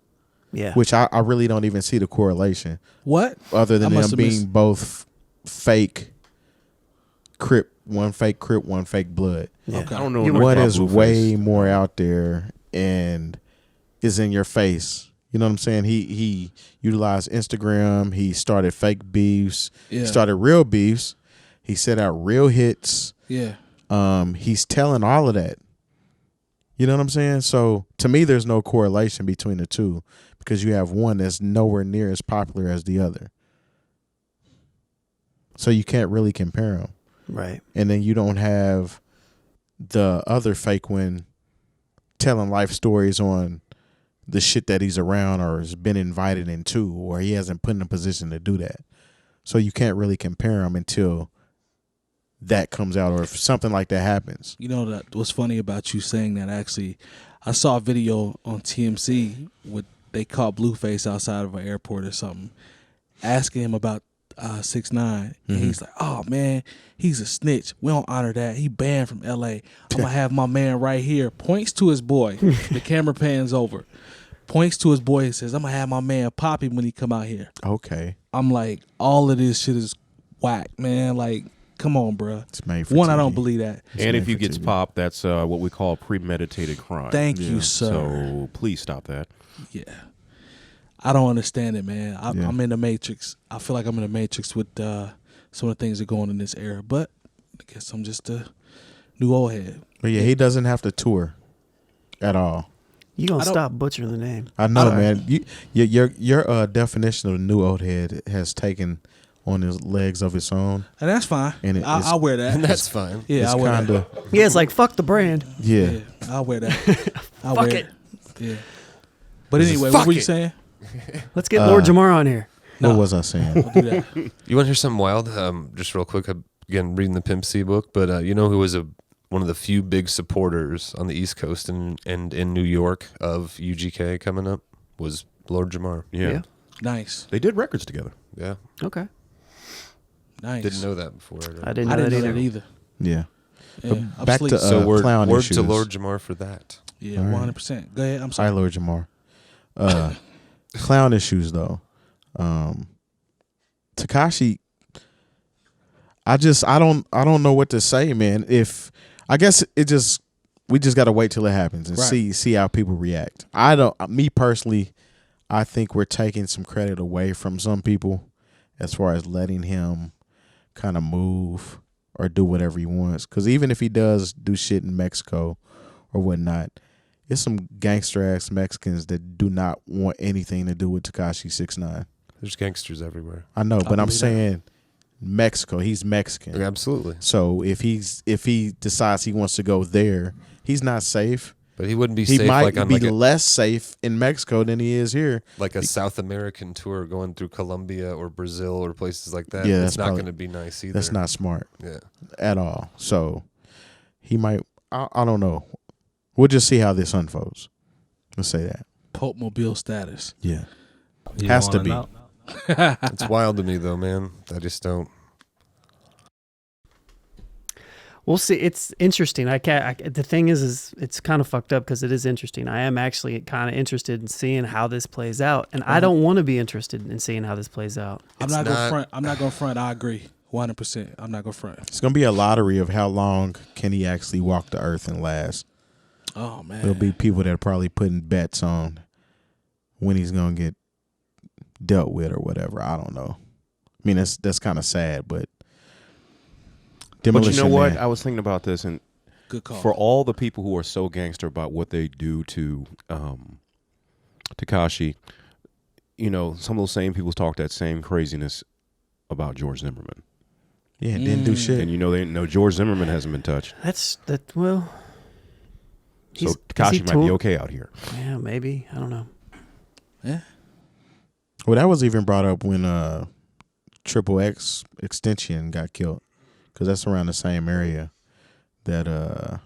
[SPEAKER 3] Yeah.
[SPEAKER 4] which I really don't even see the correlation
[SPEAKER 2] What?
[SPEAKER 4] other than
[SPEAKER 2] I
[SPEAKER 4] them
[SPEAKER 2] must have
[SPEAKER 4] being
[SPEAKER 2] missed-
[SPEAKER 4] both fake Crip, one fake Crip, one fake Blood.
[SPEAKER 3] Yeah.
[SPEAKER 2] Okay.
[SPEAKER 5] I don't know
[SPEAKER 3] You
[SPEAKER 5] enough
[SPEAKER 4] What
[SPEAKER 5] about
[SPEAKER 4] is
[SPEAKER 5] Blueface.
[SPEAKER 4] way more out there and is in your face. You know what I'm saying? He utilized Instagram. He started fake beefs.
[SPEAKER 2] Yeah.
[SPEAKER 4] He started real beefs. He set out real hits.
[SPEAKER 2] Yeah.
[SPEAKER 4] He's telling all of that. You know what I'm saying? So to me, there's no correlation between the two because you have one that's nowhere near as popular as the other. So you can't really compare them.
[SPEAKER 3] Right.
[SPEAKER 4] And then you don't have the other fake one telling life stories on the shit that he's around or has been invited into, or he hasn't put in a position to do that. So you can't really compare them until that comes out or if something like that happens.
[SPEAKER 2] You know that what's funny about you saying that? Actually, I saw a video on TMC with they caught Blueface outside of an airport or something, asking him about 6ix9ine, and he's like, "Oh man, he's a snitch. We don't honor that. He banned from LA. I'm gonna have my man right here." Points to his boy. The camera pans over. Points to his boy and says, "I'm gonna have my man Poppy when he come out here."
[SPEAKER 4] Okay.
[SPEAKER 2] I'm like, all of this shit is whack, man. Like, come on, bruh.
[SPEAKER 4] It's made for
[SPEAKER 2] One, I
[SPEAKER 4] TV.
[SPEAKER 2] don't believe that.
[SPEAKER 5] And if
[SPEAKER 4] made
[SPEAKER 5] he
[SPEAKER 4] for
[SPEAKER 5] gets
[SPEAKER 4] TV.
[SPEAKER 5] popped, that's what we call premeditated crime.
[SPEAKER 2] Thank you, sir.
[SPEAKER 5] So please stop that.
[SPEAKER 2] Yeah. I don't understand it, man.
[SPEAKER 4] Yeah.
[SPEAKER 2] I'm in the Matrix. I feel like I'm in the Matrix with some of the things that go on in this era. But I guess I'm just a new old head.
[SPEAKER 4] But yeah, he doesn't have to tour at all.
[SPEAKER 3] You gonna
[SPEAKER 2] I don't-
[SPEAKER 3] stop butchering the name?
[SPEAKER 4] I know,
[SPEAKER 2] I-
[SPEAKER 4] man. Your definition of new old head has taken on his legs of its own,
[SPEAKER 2] And that's fine.
[SPEAKER 4] And
[SPEAKER 2] I'll wear that.
[SPEAKER 6] That's fine.
[SPEAKER 2] Yeah,
[SPEAKER 4] it's
[SPEAKER 2] I'll wear
[SPEAKER 4] kind
[SPEAKER 2] that.
[SPEAKER 4] of
[SPEAKER 3] Yeah, it's like fuck the brand.
[SPEAKER 4] yeah.
[SPEAKER 2] Yeah, I'll wear that. I'll
[SPEAKER 3] Fuck
[SPEAKER 2] wear
[SPEAKER 3] it.
[SPEAKER 2] Yeah. But anyway, what were you saying?
[SPEAKER 3] Let's get Lord Jamar on here.
[SPEAKER 2] No.
[SPEAKER 4] What was I saying?
[SPEAKER 2] Don't do that.
[SPEAKER 6] You want to hear something wild? Just real quick. Again, reading the Pimp C book, but you know who was one of the few big supporters on the East Coast and in New York of UGK coming up was Lord Jamar.
[SPEAKER 5] Yeah.
[SPEAKER 2] Nice.
[SPEAKER 5] They did records together.
[SPEAKER 6] Yeah,
[SPEAKER 3] Okay.
[SPEAKER 2] Nice.
[SPEAKER 6] didn't know that before.
[SPEAKER 3] I didn't
[SPEAKER 2] I
[SPEAKER 3] know
[SPEAKER 2] didn't
[SPEAKER 3] that
[SPEAKER 2] know that
[SPEAKER 3] either.
[SPEAKER 2] either.
[SPEAKER 4] Yeah.
[SPEAKER 2] Yeah, I'm
[SPEAKER 4] back
[SPEAKER 2] asleep.
[SPEAKER 4] to
[SPEAKER 6] So word
[SPEAKER 4] clown
[SPEAKER 6] to
[SPEAKER 4] issues.
[SPEAKER 6] Lord Jamar for that.
[SPEAKER 2] Yeah,
[SPEAKER 4] All right.
[SPEAKER 2] 100%. Go ahead. I'm
[SPEAKER 4] Hi,
[SPEAKER 2] sorry.
[SPEAKER 4] Lord Jamar. Clown issues though. Tekashi, I don't know what to say, man. I guess we just gotta wait till it happens and
[SPEAKER 2] Right.
[SPEAKER 4] see how people react. Me personally, I think we're taking some credit away from some people as far as letting him kind of move or do whatever he wants. Because even if he does do shit in Mexico or whatnot, there's some gangster ass Mexicans that do not want anything to do with Tekashi 6ix9ine.
[SPEAKER 6] There's gangsters everywhere.
[SPEAKER 4] I know, but I'm
[SPEAKER 2] believe that.
[SPEAKER 4] saying Mexico. He's Mexican.
[SPEAKER 6] Absolutely.
[SPEAKER 4] So if he decides he wants to go there, he's not safe.
[SPEAKER 6] But he wouldn't be
[SPEAKER 4] He
[SPEAKER 6] safe
[SPEAKER 4] might
[SPEAKER 6] like on
[SPEAKER 4] be
[SPEAKER 6] like a,
[SPEAKER 4] less safe in Mexico than he is here.
[SPEAKER 6] like a South American tour going through Colombia or Brazil or places like that.
[SPEAKER 4] Yeah,
[SPEAKER 6] It's
[SPEAKER 4] that's
[SPEAKER 6] not
[SPEAKER 4] probably-
[SPEAKER 6] going to be nice either.
[SPEAKER 4] That's not smart
[SPEAKER 6] Yeah.
[SPEAKER 4] at all. So he might. I don't know. We'll just see how this unfolds. Let's say that.
[SPEAKER 2] Pope Mobile status.
[SPEAKER 4] Yeah,
[SPEAKER 7] You
[SPEAKER 4] has to
[SPEAKER 7] wanna
[SPEAKER 4] be.
[SPEAKER 7] know?
[SPEAKER 6] It's wild to me though, man. I just don't.
[SPEAKER 3] We'll see. It's interesting. The thing is it's kind of fucked up because it is interesting. I am actually kind of interested in seeing how this plays out, and I don't want to be interested in seeing how this plays out.
[SPEAKER 2] I'm not gonna front. I agree, 100%. I'm not gonna front.
[SPEAKER 4] It's gonna be a lottery of how long can he actually walk the earth and last.
[SPEAKER 2] Oh man,
[SPEAKER 4] There'll be people that are probably putting bets on when he's gonna get dealt with or whatever. I don't know. I mean, that's kind of sad, but.
[SPEAKER 5] But you know what?
[SPEAKER 4] Man.
[SPEAKER 5] I was thinking about this, and
[SPEAKER 2] good call.
[SPEAKER 5] For all the people who are so gangster about what they do to Tekashi, you know, some of those same people talk that same craziness about George Zimmerman.
[SPEAKER 4] Yeah, didn't do shit.
[SPEAKER 5] And you know, George Zimmerman hasn't been touched.
[SPEAKER 3] Well.
[SPEAKER 5] So Tekashi might be okay out here.
[SPEAKER 3] Yeah, maybe. I don't know.
[SPEAKER 2] Yeah.
[SPEAKER 4] Well, that was even brought up when XXX Extension got killed. Because that's around the same area that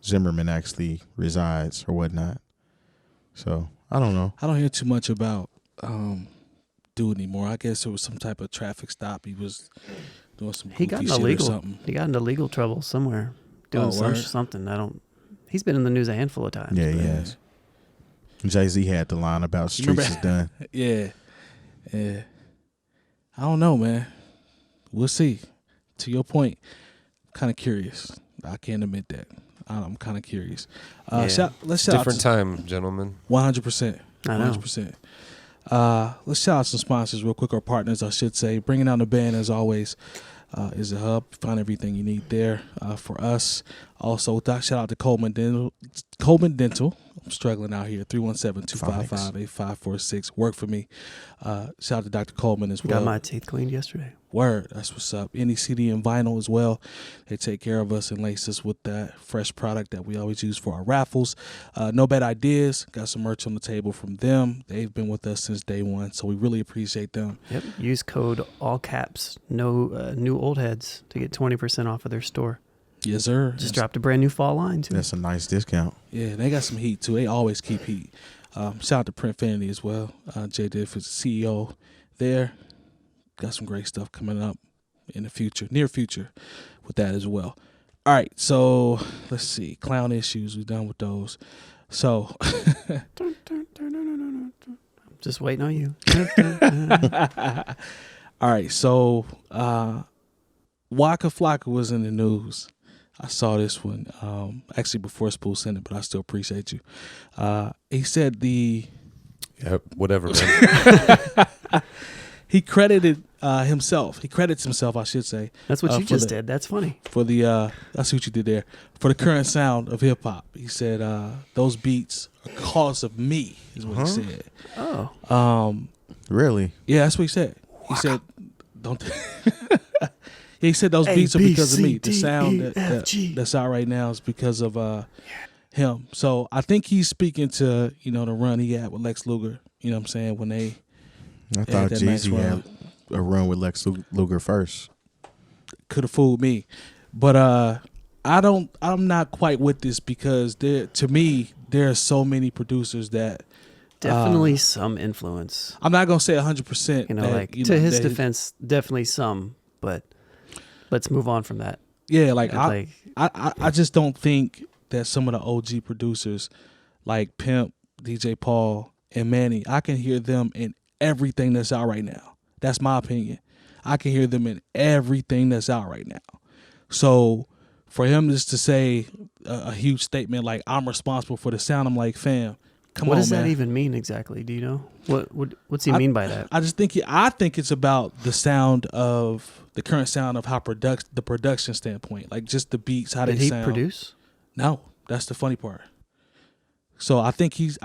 [SPEAKER 4] Zimmerman actually resides or whatnot. So, I don't know.
[SPEAKER 2] I don't hear too much about dude anymore. I guess it was some type of traffic stop. He was doing some goofy shit or something.
[SPEAKER 3] He got into legal trouble somewhere. Doing something. He's been in the news a handful of times.
[SPEAKER 4] Yeah, he has. Jay-Z had the line about streets is done.
[SPEAKER 2] Yeah. I don't know, man. We'll see. To your point, I'm kind of curious. I can't admit that. I'm kind of curious. Let's shout
[SPEAKER 6] different time, gentlemen.
[SPEAKER 2] 100%.
[SPEAKER 3] I know.
[SPEAKER 2] 100%. Let's shout out some sponsors real quick, or partners, I should say. Bringing down the band, as always, is a hub. Find everything you need there for us. Also, shout out to Coleman Dental. I'm struggling out here. 317-255-8546. Work for me. Shout out to Dr. Coleman as well.
[SPEAKER 3] Got my teeth cleaned yesterday.
[SPEAKER 2] Word. That's what's up. Any CD and vinyl as well. They take care of us and lace us with that fresh product that we always use for our raffles. No Bad Ideas. Got some merch on the table from them. They've been with us since day one, so we really appreciate them.
[SPEAKER 3] Yep. Use code all caps, no new old heads, to get 20% off of their store.
[SPEAKER 2] Yes, sir.
[SPEAKER 3] Just dropped a brand new fall line, too.
[SPEAKER 4] That's a nice discount.
[SPEAKER 2] Yeah, they got some heat, too. They always keep heat. Shout out to Printfinity as well. Jay Diff is the CEO there. Got some great stuff coming up in the future, near future, with that as well. All right, so let's see. Clown issues, we're done with those. So.
[SPEAKER 3] Just waiting on you.
[SPEAKER 2] All right, so Waka Flocka was in the news. I saw this one actually before Spoolz sent it, but I still appreciate you. He said
[SPEAKER 6] whatever, man.
[SPEAKER 2] he credited himself. He credits himself, I should say.
[SPEAKER 3] That's what you just did. That's funny.
[SPEAKER 2] For the I see what you did there. For the current sound of hip hop, he said those beats are cause of me. Is what he said.
[SPEAKER 3] Oh.
[SPEAKER 4] Really?
[SPEAKER 2] Yeah, that's what he said. He said, "Don't." He said those beats are because of me. The sound that's out right now is because of him. So I think he's speaking to the run he had with Lex Luger. You know what I'm saying? When I
[SPEAKER 4] thought Jeezy had a run with Lex Luger first.
[SPEAKER 2] Could have fooled me, but I'm not quite with this because to me there are so many producers that.
[SPEAKER 3] Definitely some influence.
[SPEAKER 2] I'm not gonna say 100%.
[SPEAKER 3] To his defense, definitely some, but let's move on from that.
[SPEAKER 2] Yeah, I just don't think that some of the OG producers like Pimp, DJ Paul, and Manny, I can hear them in everything that's out right now. That's my opinion. I can hear them in everything that's out right now. So for him just to say a huge statement like I'm responsible for the sound, I'm like, fam.
[SPEAKER 3] What does that even mean exactly? Do you know? What's he mean by that?
[SPEAKER 2] I just think I think it's about the sound of the current sound of how the production standpoint, like just the beats, how they sound.
[SPEAKER 3] Did he produce?
[SPEAKER 2] No, that's the funny part. So I think he's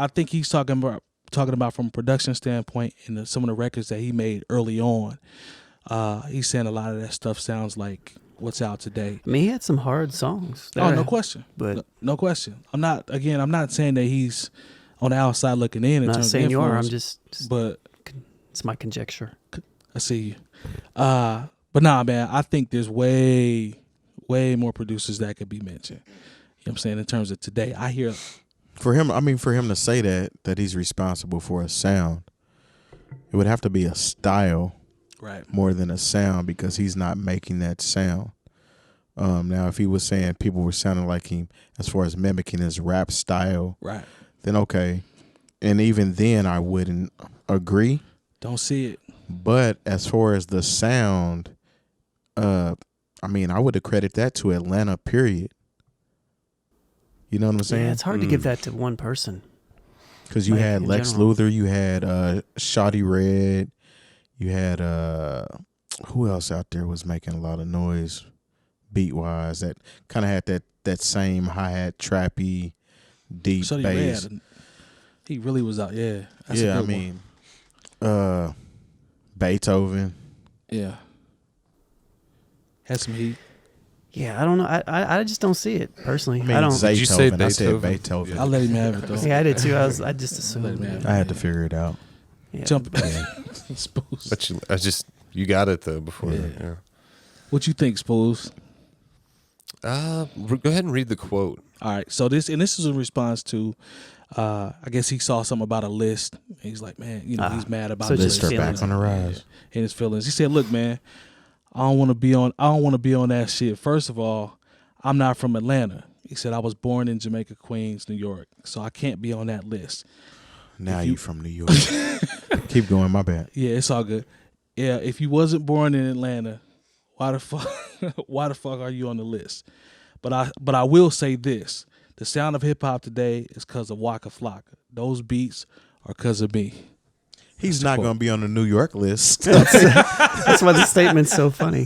[SPEAKER 2] talking about from a production standpoint and some of the records that he made early on. He's saying a lot of that stuff sounds like what's out today.
[SPEAKER 3] I mean, he had some hard songs.
[SPEAKER 2] No question.
[SPEAKER 3] But
[SPEAKER 2] no question. I'm not saying that he's on the outside looking in.
[SPEAKER 3] I'm not saying you are. I'm just.
[SPEAKER 2] But
[SPEAKER 3] it's my conjecture.
[SPEAKER 2] I see you. But nah, man. I think there's way more producers that could be mentioned. You know what I'm saying? In terms of today, I hear.
[SPEAKER 4] For him to say that he's responsible for a sound, it would have to be a style,
[SPEAKER 2] right,
[SPEAKER 4] more than a sound, because he's not making that sound. Now, if he was saying people were sounding like him as far as mimicking his rap style,
[SPEAKER 2] right,
[SPEAKER 4] then okay. And even then, I wouldn't agree.
[SPEAKER 2] Don't see it.
[SPEAKER 4] But as far as the sound, I mean, I would accredit that to Atlanta, period. You know what I'm saying?
[SPEAKER 3] Yeah, it's hard to give that to one person.
[SPEAKER 4] Because you had Lex Luthor, you had Shawty Red, you had who else out there was making a lot of noise beat wise that kind of had that same hi-hat trappy deep
[SPEAKER 2] Shawty
[SPEAKER 4] bass.
[SPEAKER 2] Red, he really was out. Yeah,
[SPEAKER 4] that's a good one. Beethoven.
[SPEAKER 2] Yeah, had some heat.
[SPEAKER 3] Yeah, I don't know. I just don't see it personally.
[SPEAKER 4] I
[SPEAKER 3] don't.
[SPEAKER 6] Did you say
[SPEAKER 4] Beethoven? I said Beethoven.
[SPEAKER 2] I let him have it though.
[SPEAKER 3] Yeah, I did too. I just assumed.
[SPEAKER 4] I had to figure it out.
[SPEAKER 3] Yeah.
[SPEAKER 2] Jump back. Spoolz.
[SPEAKER 6] But you got it though before. Yeah.
[SPEAKER 2] What you think, Spoolz?
[SPEAKER 6] Go ahead and read the quote.
[SPEAKER 2] All right. So this is a response to, I guess he saw something about a list. He's like, man, he's mad about
[SPEAKER 3] so
[SPEAKER 2] the
[SPEAKER 3] just
[SPEAKER 2] list.
[SPEAKER 4] Back on the rise.
[SPEAKER 2] In his feelings. He said, look, man, I don't want to be on that shit. First of all, I'm not from Atlanta. He said I was born in Jamaica, Queens, New York, so I can't be on that list.
[SPEAKER 4] Now you from New York. Keep going, my bad.
[SPEAKER 2] Yeah, it's all good. Yeah, if you wasn't born in Atlanta, why the fuck are you on the list? But I will say this. The sound of hip hop today is because of Waka Flocka. Those beats are because of me.
[SPEAKER 4] He's not going to be on the New York list.
[SPEAKER 3] That's why the statement's so funny.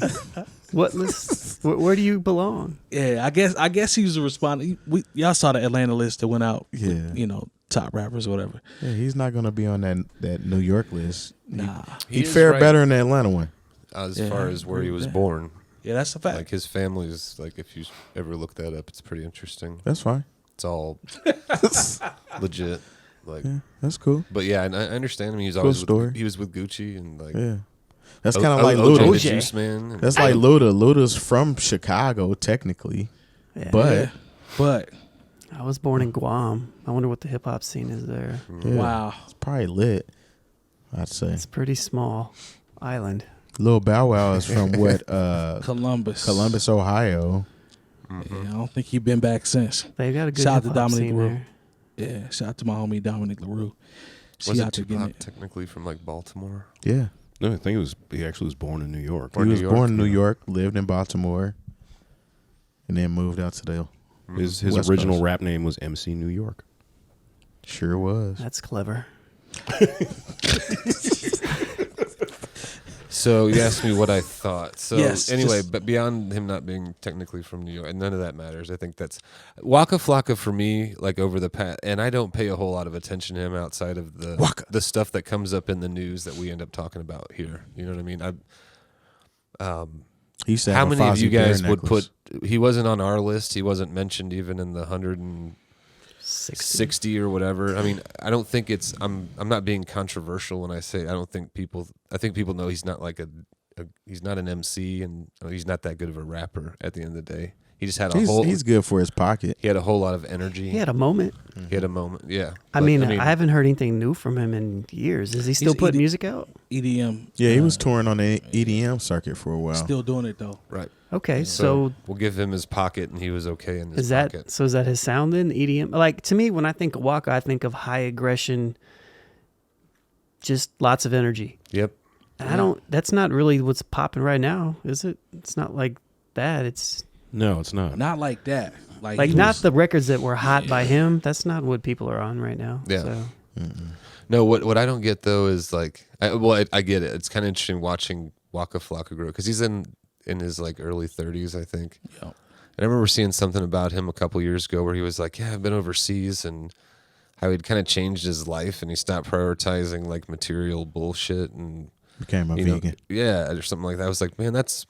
[SPEAKER 3] What list? Where do you belong?
[SPEAKER 2] Yeah, I guess he was a respondent. Y'all saw the Atlanta list that went out.
[SPEAKER 4] Yeah,
[SPEAKER 2] with, top rappers or whatever.
[SPEAKER 4] Yeah, he's not going to be on that New York list.
[SPEAKER 2] Nah,
[SPEAKER 4] he'd fare better in the Atlanta one.
[SPEAKER 6] As far as where he was born.
[SPEAKER 2] Yeah, that's a fact.
[SPEAKER 6] Like his family's, like if you ever look that up, it's pretty interesting.
[SPEAKER 4] That's fine.
[SPEAKER 6] It's all legit. Like
[SPEAKER 4] that's cool.
[SPEAKER 6] But yeah, and I understand him. He was
[SPEAKER 4] cool
[SPEAKER 6] always
[SPEAKER 4] story.
[SPEAKER 6] He was with Gucci and like
[SPEAKER 4] that's kind of like
[SPEAKER 6] OJ,
[SPEAKER 4] Luda.
[SPEAKER 6] the Juice Man.
[SPEAKER 4] That's like Luda. Luda's from Chicago technically, but
[SPEAKER 3] I was born in Guam. I wonder what the hip hop scene is there.
[SPEAKER 4] Yeah,
[SPEAKER 2] wow,
[SPEAKER 4] it's probably lit. I'd say
[SPEAKER 3] it's a pretty small island.
[SPEAKER 4] Lil Bow Wow is from what?
[SPEAKER 2] Columbus,
[SPEAKER 4] Ohio.
[SPEAKER 2] Mm-hmm. Yeah, I don't think he's been back since.
[SPEAKER 3] They got a good
[SPEAKER 2] shout out to
[SPEAKER 3] hip-hop
[SPEAKER 2] Dominic
[SPEAKER 3] scene
[SPEAKER 2] LaRue.
[SPEAKER 3] there.
[SPEAKER 2] Yeah, shout out to my homie Dominic LaRue.
[SPEAKER 6] Was Tupac technically from like Baltimore?
[SPEAKER 4] Yeah.
[SPEAKER 5] No, I think he actually was born in New York.
[SPEAKER 4] He was born in New York, lived in Baltimore, and then moved out to the
[SPEAKER 5] His
[SPEAKER 4] West
[SPEAKER 5] original
[SPEAKER 4] Coast.
[SPEAKER 5] rap name was MC New York.
[SPEAKER 4] Sure was.
[SPEAKER 3] That's clever.
[SPEAKER 6] So you asked me what I thought. So
[SPEAKER 2] yes,
[SPEAKER 6] anyway, but beyond him not being technically from New York, and none of that matters. I think that's Waka Flocka for me. Like over the past, and I don't pay a whole lot of attention to him outside of the stuff that comes up in the news that we end up talking about here. You know what I mean? How many of you guys would put? He wasn't on our list. He wasn't mentioned even in the 160 or whatever. I mean, I don't think it's. I'm not being controversial when I say I don't think people. I think people know he's not like he's not an MC and he's not that good of a rapper. At the end of the day, he just had
[SPEAKER 4] He's good for his pocket.
[SPEAKER 6] He had a whole lot of energy.
[SPEAKER 3] He had a moment.
[SPEAKER 6] He had a moment. Yeah.
[SPEAKER 3] I mean, I haven't heard anything new from him in years. Is he still putting music out?
[SPEAKER 2] EDM.
[SPEAKER 4] Yeah, he was touring on the EDM circuit for a while.
[SPEAKER 2] Still doing it though.
[SPEAKER 6] Right.
[SPEAKER 3] Okay,
[SPEAKER 6] Yeah.
[SPEAKER 3] so
[SPEAKER 6] we'll give him his pocket, and he was okay in his pocket.
[SPEAKER 3] So is that his sound then? EDM? Like to me, when I think of Waka, I think of high aggression, just lots of energy.
[SPEAKER 6] Yep.
[SPEAKER 3] And that's not really what's popping right now, is it? It's not like that.
[SPEAKER 5] No, it's not.
[SPEAKER 2] Not like that.
[SPEAKER 3] Like not the records that were hot by him. That's not what people are on right now.
[SPEAKER 6] Yeah.
[SPEAKER 3] So.
[SPEAKER 6] No, what I don't get though is like, I get it. It's kind of interesting watching Waka Flocka grow because he's in his like early 30s, I think.
[SPEAKER 2] Yeah.
[SPEAKER 6] And I remember seeing something about him a couple years ago where he was like, "Yeah, I've been overseas," and how he'd kind of changed his life and he stopped prioritizing like material bullshit and
[SPEAKER 4] became a vegan.
[SPEAKER 6] Or something like that. I was like, man, that's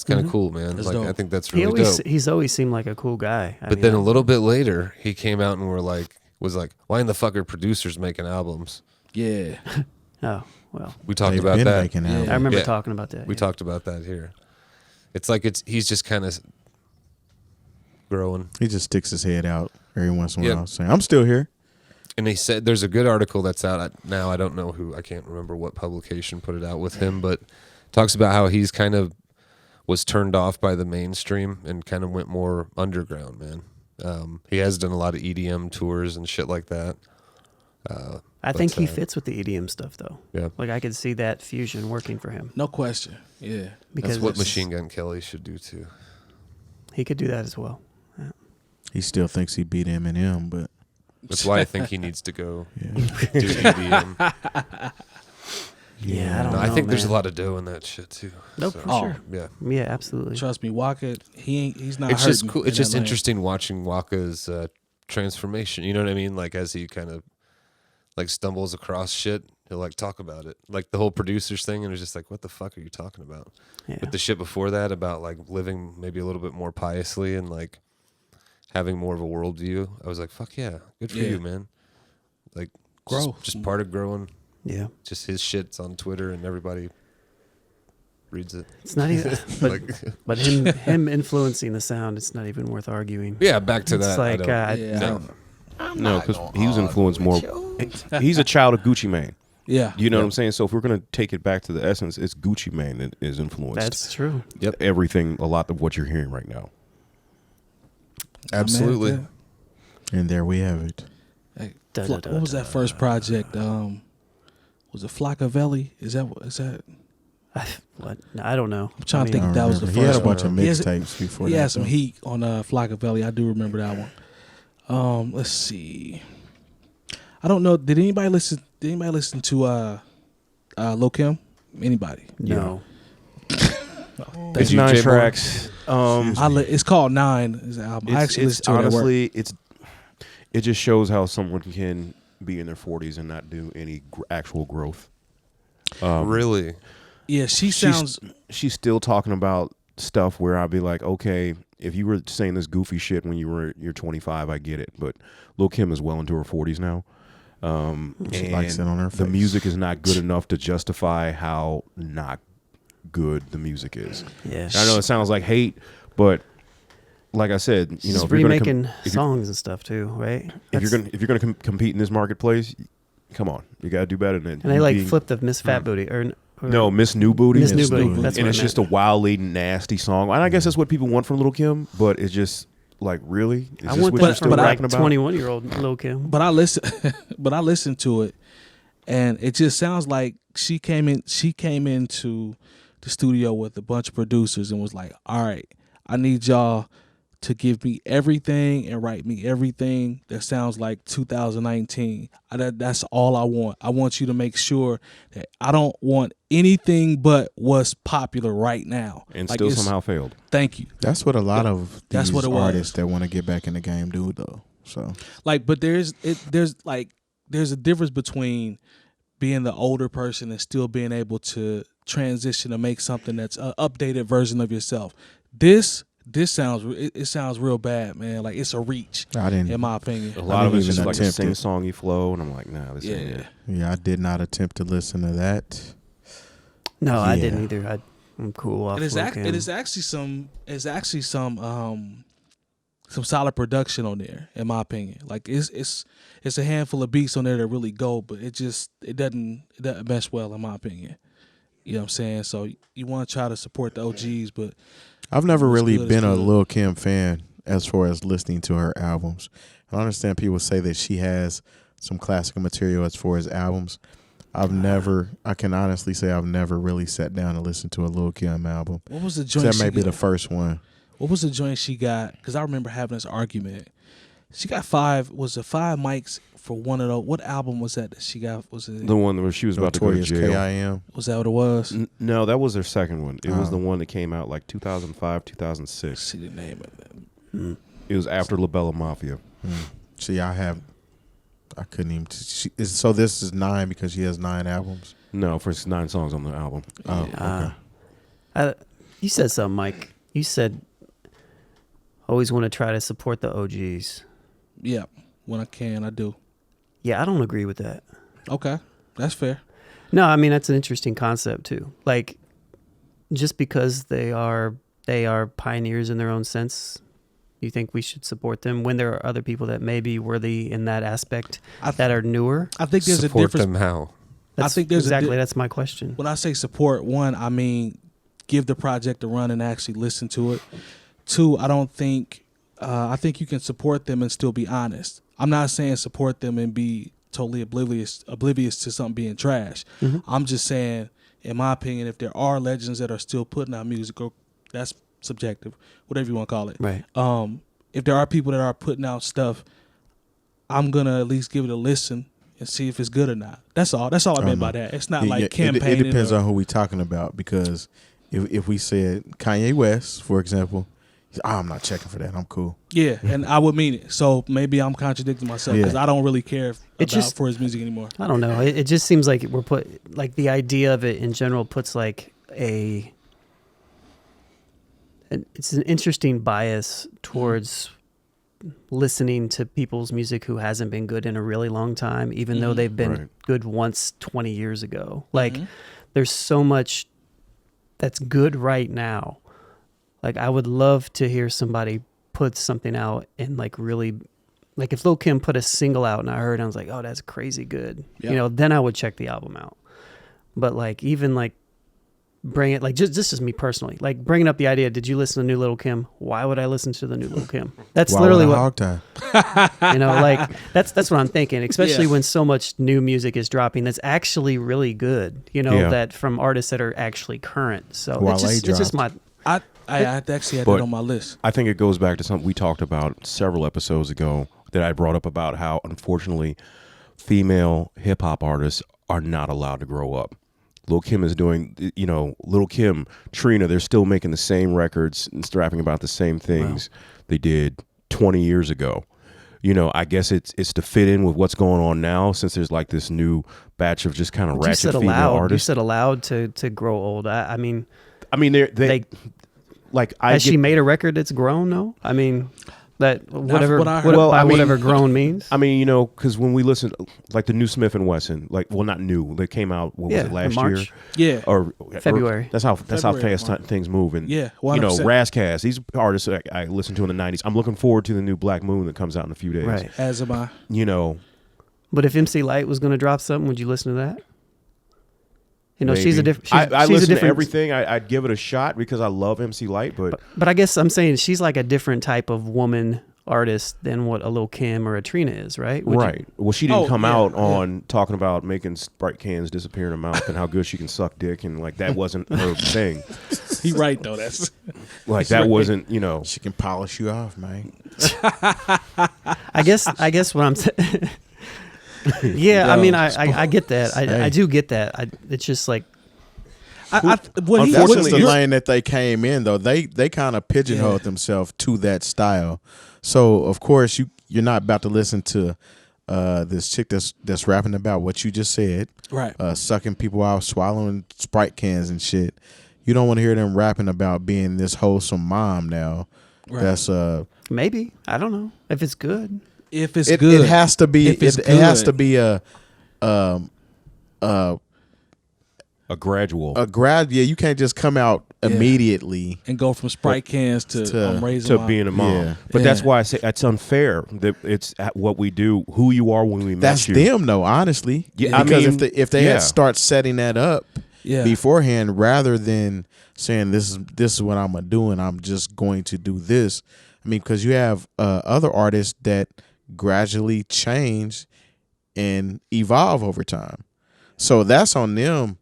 [SPEAKER 6] kind of cool, man.
[SPEAKER 2] That's
[SPEAKER 6] like
[SPEAKER 2] dope.
[SPEAKER 6] I think that's really dope.
[SPEAKER 3] He's always seemed like a cool guy.
[SPEAKER 6] But then a little bit later, he came out and was like, why in the fuck are producers making albums?
[SPEAKER 2] Yeah.
[SPEAKER 3] Oh, well.
[SPEAKER 6] We talked
[SPEAKER 4] They've
[SPEAKER 6] about
[SPEAKER 4] been
[SPEAKER 6] that.
[SPEAKER 4] making albums.
[SPEAKER 3] I remember talking about that.
[SPEAKER 6] We talked about that here. It's like he's just kind of growing.
[SPEAKER 4] He just sticks his head out every once in a while saying, I'm still here.
[SPEAKER 6] And they said there's a good article that's out now. I don't know who. I can't remember what publication put it out with him, but talks about how he's kind of was turned off by the mainstream and kind of went more underground, man. He has done a lot of EDM tours and shit like that.
[SPEAKER 3] I think he fits with the EDM stuff, though.
[SPEAKER 6] Yeah.
[SPEAKER 3] Like, I could see that fusion working for him.
[SPEAKER 2] No question. Yeah.
[SPEAKER 3] Because
[SPEAKER 6] that's what Machine Gun Kelly should do, too.
[SPEAKER 3] He could do that as well. Yeah.
[SPEAKER 4] He still thinks he beat Eminem, but...
[SPEAKER 6] That's why I think he needs to go do EDM.
[SPEAKER 3] Yeah, I don't know,
[SPEAKER 6] I think there's
[SPEAKER 3] man.
[SPEAKER 6] a lot of dough in that shit, too.
[SPEAKER 3] No, for sure.
[SPEAKER 6] Yeah.
[SPEAKER 3] Yeah, absolutely.
[SPEAKER 2] Trust me, Waka, he's not
[SPEAKER 6] It's just
[SPEAKER 2] hurting
[SPEAKER 6] cool.
[SPEAKER 2] in
[SPEAKER 6] It's just
[SPEAKER 2] that lane.
[SPEAKER 6] interesting watching Waka's transformation. You know what I mean? Like, as he kind of like stumbles across shit, he'll like talk about it. Like the whole producers thing, and it's just like, what the fuck are you talking about?
[SPEAKER 3] Yeah.
[SPEAKER 6] But the shit before that about like living maybe a little bit more piously and like having more of a worldview, I was like, fuck yeah, good for you, man. Like,
[SPEAKER 2] Grow.
[SPEAKER 6] just part of growing.
[SPEAKER 3] Yeah.
[SPEAKER 6] Just his shit's on Twitter and everybody reads it.
[SPEAKER 3] It's not even, but him influencing the sound, it's not even worth arguing.
[SPEAKER 6] Yeah, back to
[SPEAKER 3] It's
[SPEAKER 6] that.
[SPEAKER 3] like,
[SPEAKER 5] No, because he was influenced more. He's a child of Gucci Mane.
[SPEAKER 2] Yeah.
[SPEAKER 5] You know what I'm saying? So if we're going to take it back to the essence, it's Gucci Mane that is influenced.
[SPEAKER 3] That's true.
[SPEAKER 6] Yep.
[SPEAKER 5] Everything, a lot of what you're hearing right now.
[SPEAKER 6] Absolutely.
[SPEAKER 4] And there we have it.
[SPEAKER 2] Hey, what was that first project? Was it 𝗀𝗲 𝗀𝗱? Is that?
[SPEAKER 3] What? No, I don't know.
[SPEAKER 2] I'm trying to think if that was the first
[SPEAKER 4] He had a
[SPEAKER 2] one.
[SPEAKER 4] bunch of mixtapes before that.
[SPEAKER 2] He had some heat on 𝗀𝗲. I do remember that one. Let's see. I don't know. Did anybody listen to Lil Kim? Anybody?
[SPEAKER 3] No.
[SPEAKER 5] It's 9 tracks.
[SPEAKER 2] It's called 9. His album. I actually listened to
[SPEAKER 5] honestly, it just shows how someone can be in their 40s and not do any actual growth.
[SPEAKER 6] Really?
[SPEAKER 2] Yeah, she's
[SPEAKER 5] still talking about stuff where I'd be like, okay, if you were saying this goofy shit when you're 25, I get it. But Lil Kim is well into her 40s now.
[SPEAKER 4] She likes it on her face.
[SPEAKER 5] The music is not good enough to justify how not good the music is.
[SPEAKER 3] Yeah.
[SPEAKER 5] I know it sounds like hate, but like I said,
[SPEAKER 3] She's
[SPEAKER 5] if you're
[SPEAKER 3] remaking songs and stuff too, right?
[SPEAKER 5] If you're gonna compete in this marketplace, come on, you gotta do better than.
[SPEAKER 3] And they like flipped the Miss Fat Booty or
[SPEAKER 5] no, Miss New Booty.
[SPEAKER 3] Miss New Booty. That's
[SPEAKER 5] and
[SPEAKER 3] what
[SPEAKER 5] it's
[SPEAKER 3] I
[SPEAKER 5] just a wildly nasty song. And I guess that's what people want from Lil Kim, but it's just like, really? Is
[SPEAKER 3] I
[SPEAKER 5] this
[SPEAKER 3] want
[SPEAKER 5] what
[SPEAKER 3] that
[SPEAKER 5] you're still
[SPEAKER 3] from like
[SPEAKER 5] rapping about?
[SPEAKER 3] 21-year-old Lil Kim.
[SPEAKER 2] But I listened to it, and it just sounds like she came into the studio with a bunch of producers and was like, all right, I need y'all to give me everything and write me everything that sounds like 2019. That's all I want. I want you to make sure that I don't want anything but what's popular right now.
[SPEAKER 5] And
[SPEAKER 2] like,
[SPEAKER 5] still somehow failed.
[SPEAKER 2] Thank you.
[SPEAKER 4] That's what a lot of
[SPEAKER 2] That's
[SPEAKER 4] these
[SPEAKER 2] what it
[SPEAKER 4] artists
[SPEAKER 2] was.
[SPEAKER 4] that want to get back in the game do, though. So,
[SPEAKER 2] like, but there's a difference between being the older person and still being able to transition and make something that's an updated version of yourself. This sounds real bad, man. Like, it's a reach. In my opinion.
[SPEAKER 5] A lot of it's just like a
[SPEAKER 4] attempt
[SPEAKER 5] sing-songy flow, and I'm like, nah, this ain't it.
[SPEAKER 4] Yeah, I did not attempt to listen to that.
[SPEAKER 3] No, I didn't either. I'm cool off.
[SPEAKER 2] It is actually some solid production on there, in my opinion. Like, it's a handful of beats on there that really go, but it doesn't mesh well, in my opinion. You know what I'm saying? So you want to try to support the OGs, but
[SPEAKER 4] I've never really been a Lil Kim fan as far as listening to her albums. I understand people say that she has some classical material as far as albums. I can honestly say I've never really sat down and listened to a Lil Kim album.
[SPEAKER 2] What was the joint?
[SPEAKER 4] That may be the first one.
[SPEAKER 2] What was the joint she got? Because I remember having this argument. She got 5 mics for one of those. What album was that she got? Was it
[SPEAKER 5] the one where she was about to go to jail?
[SPEAKER 4] K.I.M.
[SPEAKER 2] Was that what it was?
[SPEAKER 5] No, that was her second one. It was the one that came out like 2005, 2006.
[SPEAKER 2] See the name of it.
[SPEAKER 5] It was after La Bella Mafia.
[SPEAKER 4] See, I couldn't even. So this is 9 because she has 9 albums.
[SPEAKER 5] No, for 9 songs on the album.
[SPEAKER 4] Oh, okay.
[SPEAKER 3] You said something, Mike. You said always want to try to support the OGs.
[SPEAKER 2] Yeah, when I can, I do.
[SPEAKER 3] Yeah, I don't agree with that.
[SPEAKER 2] Okay, that's fair.
[SPEAKER 3] No, I mean, that's an interesting concept too. Like, just because they are pioneers in their own sense, you think we should support them when there are other people that may be worthy in that aspect that are newer?
[SPEAKER 2] I think there's
[SPEAKER 6] support
[SPEAKER 2] a difference.
[SPEAKER 6] Them how?
[SPEAKER 3] That's my question.
[SPEAKER 2] When I say support, one, I mean give the project a run and actually listen to it. 2, I don't think I think you can support them and still be honest. I'm not saying support them and be totally oblivious to something being trash. Mm-hmm. I'm just saying, in my opinion, if there are legends that are still putting out music, or that's subjective, whatever you want to call it.
[SPEAKER 3] Right.
[SPEAKER 2] If there are people that are putting out stuff, I'm gonna at least give it a listen and see if it's good or not. That's all. That's all I meant by that. It's not like campaigning.
[SPEAKER 4] It depends on who we talking about, because if we said Kanye West, for example, I'm not checking for that. I'm cool.
[SPEAKER 2] Yeah, and I would mean it. So maybe I'm contradicting myself because I don't really care for his music anymore.
[SPEAKER 3] I don't know. It just seems like like the idea of it in general puts like it's an interesting bias towards listening to people's music who hasn't been good in a really long time, even though they've been good once 20 years ago. Like there's so much that's good right now. Like I would love to hear somebody put something out and like really, like if Lil Kim put a single out and I heard it, I was like, oh, that's crazy good. Yep. You know, then I would check the album out. But like even like bring it, like just this is me personally, like bringing up the idea, did you listen to new Lil Kim? Why would I listen to the new Lil Kim? That's literally what
[SPEAKER 4] hog time.
[SPEAKER 3] You know, like that's what I'm thinking, especially when so much new music is dropping that's actually really good, you know, that from artists that are actually current. So it's just my
[SPEAKER 2] I actually had that on my list.
[SPEAKER 5] I think it goes back to something we talked about several episodes ago that I brought up about how, unfortunately, female hip-hop artists are not allowed to grow up. Lil Kim is doing, you know, Lil Kim, Trina, they're still making the same records and rapping about the same things they did 20 years ago. You know, I guess it's to fit in with what's going on now, since there's like this new batch of just kind of ratchet female artists.
[SPEAKER 3] You said allowed to grow old. I mean,
[SPEAKER 5] they like
[SPEAKER 3] has she made a record that's grown? No, I mean that whatever grown means.
[SPEAKER 5] I mean, you know, because when we listen, like the new Smith and Wesson, like not new, they came out. What was it, last
[SPEAKER 3] March?
[SPEAKER 5] Year?
[SPEAKER 3] Or February.
[SPEAKER 5] That's how fast things move. And you know, Razzcast, these artists I listened to in the '90s. I'm looking forward to the new Black Moon that comes out in a few days.
[SPEAKER 3] Right,
[SPEAKER 2] as am I.
[SPEAKER 5] You know,
[SPEAKER 3] but if MC Lyte was going to drop something, would you listen to that? You know,
[SPEAKER 5] maybe.
[SPEAKER 3] she's a different.
[SPEAKER 5] I listen to everything. I'd give it a shot because I love MC Lyte, but
[SPEAKER 3] I guess I'm saying she's like a different type of woman artist than what a Lil Kim or a Trina is, right?
[SPEAKER 5] Well, she didn't come out on talking about making Sprite cans disappear in her mouth and how good she can suck dick, and like that wasn't her thing.
[SPEAKER 2] He right though. That's
[SPEAKER 5] like that wasn't, you know.
[SPEAKER 4] She can polish you off, man.
[SPEAKER 3] I guess what I'm saying. I mean, I get that. I do get that. It's just like,
[SPEAKER 4] that's just the lane that they came in, though. They kind of pigeonholed themselves to that style. So of course you're not about to listen to this chick that's rapping about what you just said,
[SPEAKER 2] right?
[SPEAKER 4] Sucking people out, swallowing Sprite cans and shit. You don't want to hear them rapping about being this wholesome mom now. Right. That's
[SPEAKER 3] maybe, I don't know if it's good.
[SPEAKER 2] If it's good,
[SPEAKER 4] it has to be. It has to be a
[SPEAKER 5] gradual.
[SPEAKER 4] Yeah, you can't just come out immediately
[SPEAKER 2] and go from Sprite cans to
[SPEAKER 5] being a mom. Yeah. But that's why I say that's unfair. That it's what we do, who you are when we met you.
[SPEAKER 4] That's them, though. Honestly, because if they had start setting that up beforehand, rather than saying this is what I'm gonna do and I'm just going to do this. I mean, because you have other artists that gradually change and evolve over time. So that's on them,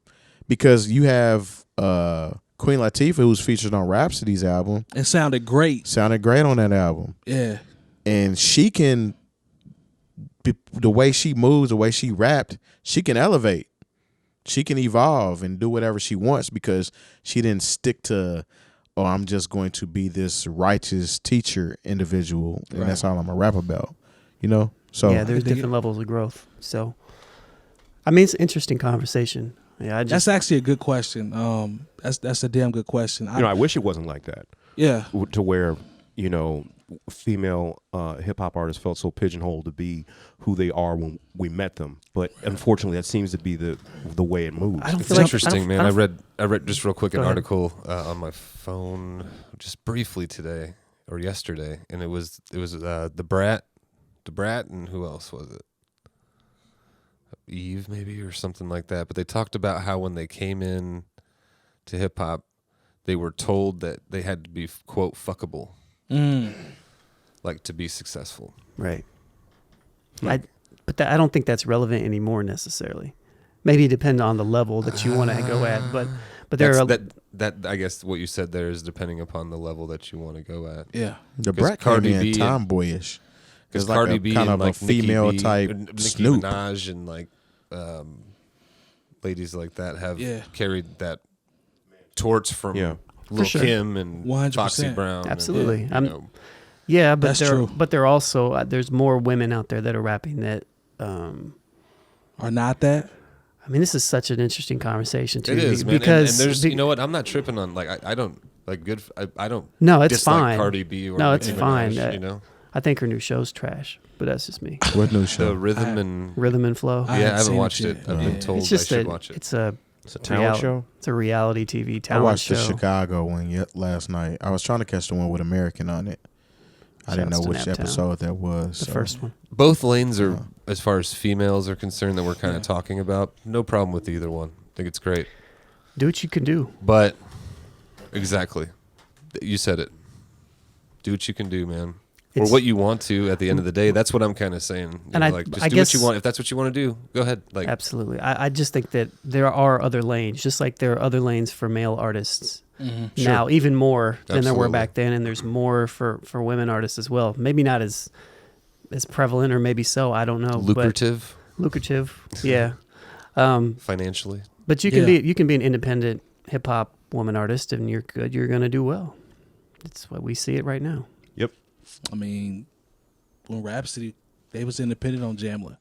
[SPEAKER 4] because you have Queen Latifah, who's featured on Rhapsody's album.
[SPEAKER 2] It sounded great.
[SPEAKER 4] On that album.
[SPEAKER 2] Yeah.
[SPEAKER 4] And she can, the way she moves, the way she rapped, she can elevate. She can evolve and do whatever she wants, because she didn't stick to, oh, I'm just going to be this righteous teacher individual, and that's all I'm gonna rap about, you know? So
[SPEAKER 3] there's different levels of growth. So, I mean, it's an interesting conversation. Yeah,
[SPEAKER 2] that's actually a good question. That's a damn good question.
[SPEAKER 5] I wish it wasn't like that.
[SPEAKER 2] Yeah,
[SPEAKER 5] to where, you know, female hip hop artists felt so pigeonholed to be who they are when we met them. But unfortunately, that seems to be the way it moves.
[SPEAKER 6] It's interesting, man. I read just real quick an article on my phone just briefly today or yesterday, and it was the Brat, and who else was it? Eve maybe, or something like that. But they talked about how when they came in to hip hop, they were told that they had to be quote fuckable, like to be successful.
[SPEAKER 3] Right. I don't think that's relevant anymore necessarily. Maybe depend on the level that you want to go at, but there are
[SPEAKER 6] that I guess what you said there is depending upon the level that you want to go at.
[SPEAKER 2] Yeah,
[SPEAKER 4] the Brat Cardi B tomboyish.
[SPEAKER 6] Because like Cardi B
[SPEAKER 4] kind of
[SPEAKER 6] like
[SPEAKER 4] a female
[SPEAKER 6] Nicki
[SPEAKER 4] type
[SPEAKER 6] Nicki
[SPEAKER 4] Snoop.
[SPEAKER 6] Minaj and like ladies like that have carried that torch from Lil Kim and
[SPEAKER 2] 100%.
[SPEAKER 6] Foxy Brown.
[SPEAKER 3] Absolutely.
[SPEAKER 6] And,
[SPEAKER 3] yeah, but
[SPEAKER 2] that's true.
[SPEAKER 3] But there also there's more women out there that are rapping that
[SPEAKER 2] are not that.
[SPEAKER 3] I mean, this is such an interesting conversation too.
[SPEAKER 6] It is, man.
[SPEAKER 3] Because
[SPEAKER 6] and there's, you know what? I'm not tripping on like I don't like good. I don't.
[SPEAKER 3] No, it's
[SPEAKER 6] dislike
[SPEAKER 3] fine.
[SPEAKER 6] Cardi B or
[SPEAKER 3] no, it's
[SPEAKER 6] Nicki
[SPEAKER 3] fine.
[SPEAKER 6] Minaj, you know.
[SPEAKER 3] I think her new show's trash, but that's just me.
[SPEAKER 4] What new show?
[SPEAKER 6] The Rhythm and
[SPEAKER 3] Flow.
[SPEAKER 6] I haven't watched it. I've been told
[SPEAKER 3] it's just
[SPEAKER 6] I should watch it.
[SPEAKER 3] It's a
[SPEAKER 5] talent show.
[SPEAKER 3] It's a reality TV talent show.
[SPEAKER 4] I watched the Chicago one last night. I was trying to catch the one with American on it. I didn't know which episode that was.
[SPEAKER 3] The first one.
[SPEAKER 6] Both lanes are, as far as females are concerned, that we're kind of talking about. No problem with either one. I think it's great.
[SPEAKER 3] Do what you can do.
[SPEAKER 6] But exactly, you said it. Do what you can do, man. Or what you want to at the end of the day. That's what I'm kind of saying.
[SPEAKER 3] And
[SPEAKER 6] I do what you want. If that's what you want to do, go ahead. Like
[SPEAKER 3] absolutely. I just think that there are other lanes, just like there are other lanes for male artists now, even more than there were back then, and there's more for women artists as well. Maybe not as prevalent, or maybe so. I don't know.
[SPEAKER 6] Lucrative,
[SPEAKER 3] yeah.
[SPEAKER 6] Financially,
[SPEAKER 3] but you can be an independent hip hop woman artist, and you're good. You're gonna do well. That's what we see it right now.
[SPEAKER 5] Yep.
[SPEAKER 2] I mean, when Rhapsody, they was independent on Jamla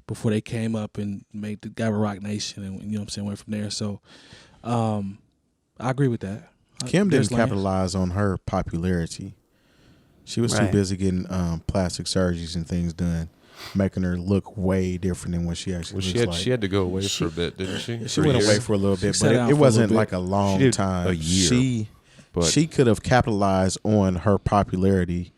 [SPEAKER 2] before they came up and made the Gabba Rock Nation, and you know what I'm saying, went from there. So, I agree with that.
[SPEAKER 4] Kim didn't capitalize on her popularity. She was too busy getting plastic surgeries and things done, making her look way different than what she actually looks like.
[SPEAKER 6] She had to go away for a bit, didn't she?
[SPEAKER 4] She went away for a little bit, but it wasn't like a long time.
[SPEAKER 5] A year.
[SPEAKER 4] She could have capitalized on her popularity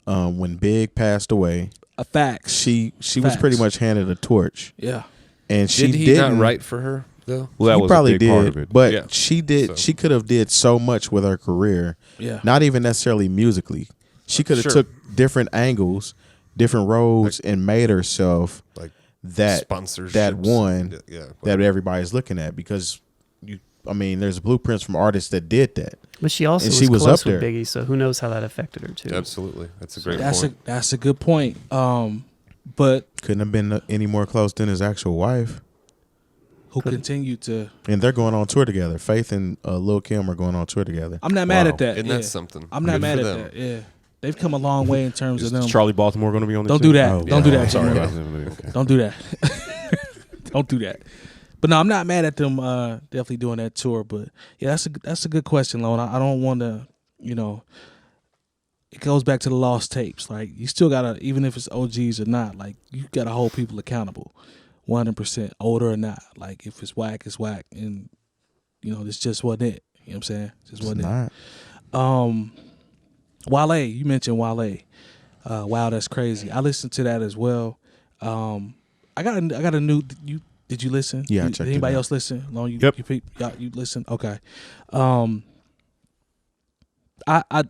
[SPEAKER 4] when Big passed away.
[SPEAKER 2] A fact.
[SPEAKER 4] She was pretty much handed a torch.
[SPEAKER 2] Yeah.
[SPEAKER 4] And she
[SPEAKER 6] did he not write for her though?
[SPEAKER 5] Well, that was
[SPEAKER 4] probably
[SPEAKER 5] a big part of it.
[SPEAKER 4] But she did. So. She could have did so much with her career.
[SPEAKER 2] Yeah.
[SPEAKER 4] Not even necessarily musically. She could have took different angles, different roads, and made herself like that one that everybody's looking at, because there's blueprints from artists that did that.
[SPEAKER 3] But she also was close with Biggie, so who knows how that affected her too.
[SPEAKER 6] Absolutely. That's a great point.
[SPEAKER 2] That's a good point. But
[SPEAKER 4] couldn't have been any more close than his actual wife,
[SPEAKER 2] who continued to.
[SPEAKER 4] And they're going on tour together. Faith and Lil Kim are going on tour together.
[SPEAKER 2] I'm not mad at that.
[SPEAKER 6] Isn't that something?
[SPEAKER 2] I'm not mad at that. Yeah. They've come a long way in terms of them.
[SPEAKER 5] Is Charlie Baltimore going to be on this?
[SPEAKER 2] Don't do that.
[SPEAKER 4] Oh,
[SPEAKER 2] Don't do that.
[SPEAKER 5] Sorry.
[SPEAKER 2] Don't do that. Don't do that. But no, I'm not mad at them definitely doing that tour. But yeah, that's a good question, Lone. I don't want to, it goes back to the lost tapes. Like, you still gotta, even if it's OGs or not, like, you gotta hold people accountable, 100%, older or not. Like, if it's whack, it's whack, and this just wasn't it. You know what I'm saying? Just wasn't it. Wale, you mentioned Wale. Wow, that's crazy. I listened to that as well. I got a new. Did you listen?
[SPEAKER 4] Yeah, I
[SPEAKER 2] checked
[SPEAKER 4] it
[SPEAKER 2] anybody
[SPEAKER 4] out.
[SPEAKER 2] else listen? Long,
[SPEAKER 5] Yep.
[SPEAKER 2] You listen? Okay. I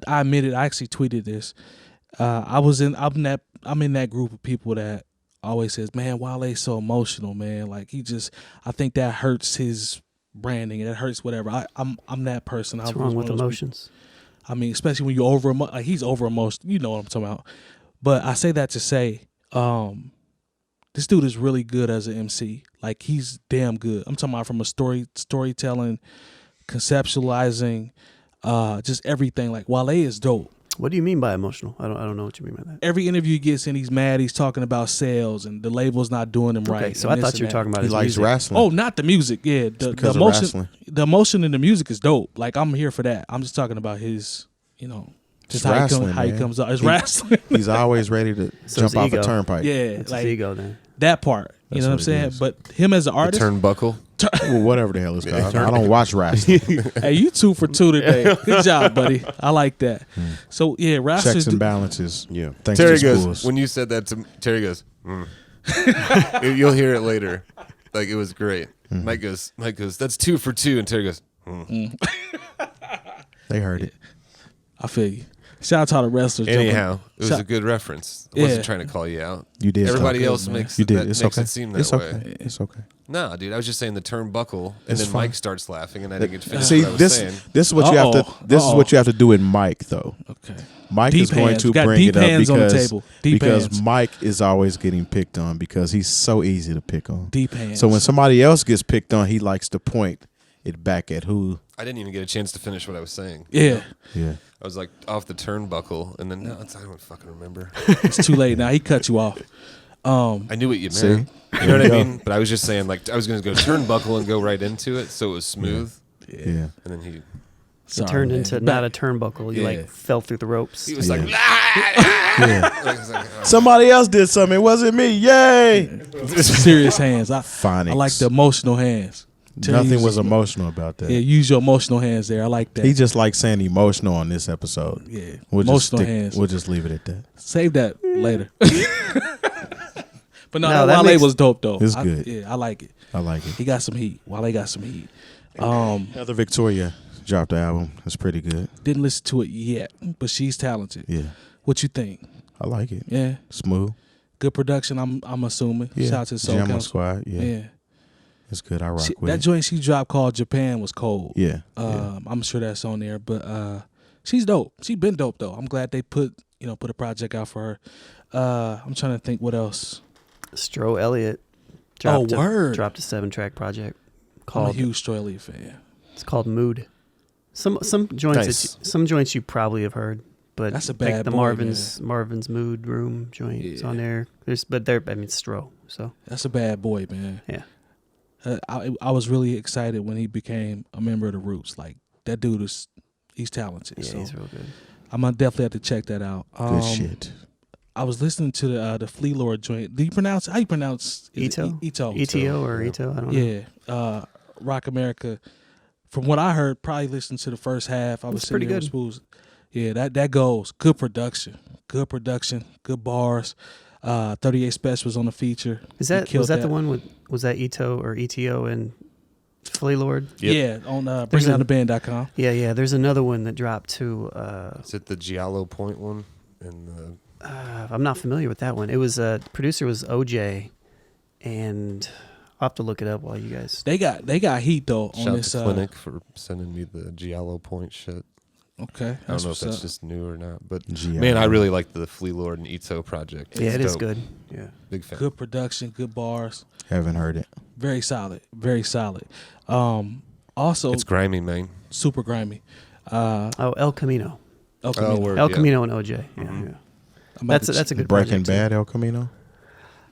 [SPEAKER 2] admit it. I actually tweeted this. I'm in that group of people that always says, "Man, Wale's so emotional, man. Like, I think that hurts his branding. It hurts whatever." I'm that person.
[SPEAKER 3] What's wrong with emotions?
[SPEAKER 2] I mean, especially when you're he's over emotional. You know what I'm talking about. But I say that to say, this dude is really good as an MC. Like, he's damn good. I'm talking about from a storytelling, conceptualizing, just everything. Like, Wale is dope.
[SPEAKER 3] What do you mean by emotional? I don't know what you mean by that.
[SPEAKER 2] Every interview he gets in, he's mad. He's talking about sales and the label's not doing him right.
[SPEAKER 3] So I thought you were talking about
[SPEAKER 4] he
[SPEAKER 3] his
[SPEAKER 4] likes
[SPEAKER 3] music.
[SPEAKER 4] wrestling.
[SPEAKER 2] Oh, not the music. Yeah, the emotion. The emotion in the music is dope. Like, I'm here for that. I'm just talking about his, just how he comes up. It's wrestling.
[SPEAKER 4] He's always ready to jump off a turnpike.
[SPEAKER 2] Yeah,
[SPEAKER 3] it's his ego then.
[SPEAKER 2] That part. You know what I'm saying? But him as an artist,
[SPEAKER 6] turnbuckle.
[SPEAKER 4] Well, whatever the hell it's called. I don't watch wrestling.
[SPEAKER 2] Hey, you 2 for 2 today. Good job, buddy. I like that. So yeah, wrestlers
[SPEAKER 4] checks and balances.
[SPEAKER 5] Yeah.
[SPEAKER 4] Thanks
[SPEAKER 6] Terry
[SPEAKER 4] to
[SPEAKER 6] goes,
[SPEAKER 4] Spoolz.
[SPEAKER 6] when you said that to Terry goes, You'll hear it later. Like, it was great. Mike goes, that's 2 for 2, and Terry goes,
[SPEAKER 4] They heard it.
[SPEAKER 2] I feel you. Shout out to all the wrestlers.
[SPEAKER 6] Anyhow, it was a good reference. I wasn't trying to call you out.
[SPEAKER 4] You did.
[SPEAKER 6] Everybody else makes it seem that way.
[SPEAKER 4] It's okay.
[SPEAKER 6] No, dude, I was just saying the turnbuckle, and then Mike starts laughing, and I didn't get to finish
[SPEAKER 4] See,
[SPEAKER 6] what I was saying.
[SPEAKER 4] this is what you have to. This is what you have to do with Mike, though.
[SPEAKER 2] Okay.
[SPEAKER 4] Mike
[SPEAKER 2] deep
[SPEAKER 4] is going
[SPEAKER 2] hands.
[SPEAKER 4] to
[SPEAKER 2] Got
[SPEAKER 4] bring
[SPEAKER 2] deep
[SPEAKER 4] it up
[SPEAKER 2] hands on the table.
[SPEAKER 4] because
[SPEAKER 2] hands.
[SPEAKER 4] Mike is always getting picked on because he's so easy to pick on.
[SPEAKER 2] Deep hands.
[SPEAKER 4] So when somebody else gets picked on, he likes to point it back at who.
[SPEAKER 6] I didn't even get a chance to finish what I was saying.
[SPEAKER 2] Yeah.
[SPEAKER 4] Yeah.
[SPEAKER 6] I was like off the turnbuckle, and then I don't fucking remember.
[SPEAKER 2] It's too late now. He cut you off.
[SPEAKER 6] I knew what you meant.
[SPEAKER 4] See?
[SPEAKER 6] You know what I mean? But I was just saying, like, I was going to go turnbuckle and go right into it, so it was smooth.
[SPEAKER 4] Yeah.
[SPEAKER 6] And then he
[SPEAKER 3] It turned into not a turnbuckle. You like fell through the ropes.
[SPEAKER 6] He was like,
[SPEAKER 4] Somebody else did something. It wasn't me. Yay!
[SPEAKER 2] Serious hands. I
[SPEAKER 4] Phonics.
[SPEAKER 2] like the emotional hands.
[SPEAKER 4] Nothing was emotional about that.
[SPEAKER 2] Yeah, use your emotional hands there. I like that.
[SPEAKER 4] He just likes saying emotional on this episode.
[SPEAKER 2] Yeah,
[SPEAKER 4] Emotional
[SPEAKER 2] hands.
[SPEAKER 4] We'll just leave it at that.
[SPEAKER 2] Save that later. But no,
[SPEAKER 3] No,
[SPEAKER 2] that
[SPEAKER 3] that
[SPEAKER 2] Wale
[SPEAKER 3] makes-
[SPEAKER 2] was dope though.
[SPEAKER 4] It's good.
[SPEAKER 2] Yeah, I like it.
[SPEAKER 4] I like it.
[SPEAKER 2] He got some heat. Wale got some heat.
[SPEAKER 4] Heather Victoria dropped the album. It's pretty good.
[SPEAKER 2] Didn't listen to it yet, but she's talented.
[SPEAKER 4] Yeah.
[SPEAKER 2] What you think?
[SPEAKER 4] I like it.
[SPEAKER 2] Yeah,
[SPEAKER 4] Smooth.
[SPEAKER 2] good production. I'm assuming.
[SPEAKER 4] Yeah.
[SPEAKER 2] Shout out to Soul
[SPEAKER 4] Jam
[SPEAKER 2] Council.
[SPEAKER 4] Squad. Yeah. It's good. I rock with
[SPEAKER 2] that
[SPEAKER 4] it.
[SPEAKER 2] joint she dropped called Japan was cold.
[SPEAKER 4] Yeah.
[SPEAKER 2] I'm sure that's on there, but she's dope. She been dope though. I'm glad they put a project out for her. I'm trying to think what else.
[SPEAKER 3] Stro Elliot dropped a 7-track project called.
[SPEAKER 2] I'm a huge Stro Elliot fan.
[SPEAKER 3] It's called Mood. Some joints
[SPEAKER 6] Nice.
[SPEAKER 3] some joints you probably have heard, but
[SPEAKER 2] That's a bad
[SPEAKER 3] like the
[SPEAKER 2] boy,
[SPEAKER 3] Marvin's Mood Room joint is on there. It's Stro. So
[SPEAKER 2] That's a bad boy, man.
[SPEAKER 3] yeah.
[SPEAKER 2] I was really excited when he became a member of the Roots. Like that dude he's talented.
[SPEAKER 3] Yeah,
[SPEAKER 2] so
[SPEAKER 3] he's real good.
[SPEAKER 2] I'm gonna definitely have to check that out.
[SPEAKER 4] Good shit.
[SPEAKER 2] I was listening to the Fleelord joint. How you pronounce
[SPEAKER 3] Eto?
[SPEAKER 2] Eto.
[SPEAKER 3] ETO or Eto? I don't know.
[SPEAKER 2] Yeah. Rock America. From what I heard, probably listened to the first half. I was
[SPEAKER 3] It's pretty
[SPEAKER 2] sitting there
[SPEAKER 3] good.
[SPEAKER 2] with Spoolz. Yeah, that goes. Good production. Good bars. 38 Special was on the feature.
[SPEAKER 3] Was that the one with Eto or ETO and Fleelord?
[SPEAKER 6] Yep.
[SPEAKER 2] Yeah, on bringingdowntheband.com.
[SPEAKER 3] Yeah. There's another one that dropped too.
[SPEAKER 6] Is it the Giallo Point one? And
[SPEAKER 3] I'm not familiar with that one. It was producer was OJ, and I'll have to look it up while you guys.
[SPEAKER 2] They got heat though on
[SPEAKER 6] shout out
[SPEAKER 2] this
[SPEAKER 6] to Clinic for sending me the Giallo Point shit.
[SPEAKER 2] Okay,
[SPEAKER 6] I don't know if that's just new or not, but
[SPEAKER 4] Giallo.
[SPEAKER 6] man, I really like the Fleelord and Eto project.
[SPEAKER 3] Yeah,
[SPEAKER 6] It's
[SPEAKER 3] it is
[SPEAKER 6] dope.
[SPEAKER 3] good. Yeah.
[SPEAKER 6] Big fan.
[SPEAKER 2] good production, good bars,
[SPEAKER 4] Haven't heard it.
[SPEAKER 2] very solid. Also,
[SPEAKER 6] It's grimy, man.
[SPEAKER 2] super grimy.
[SPEAKER 3] Elcamino
[SPEAKER 6] Word,
[SPEAKER 3] Elcamino and OJ. Yeah. That's a good
[SPEAKER 4] Breaking
[SPEAKER 3] project,
[SPEAKER 4] Bad, Elcamino.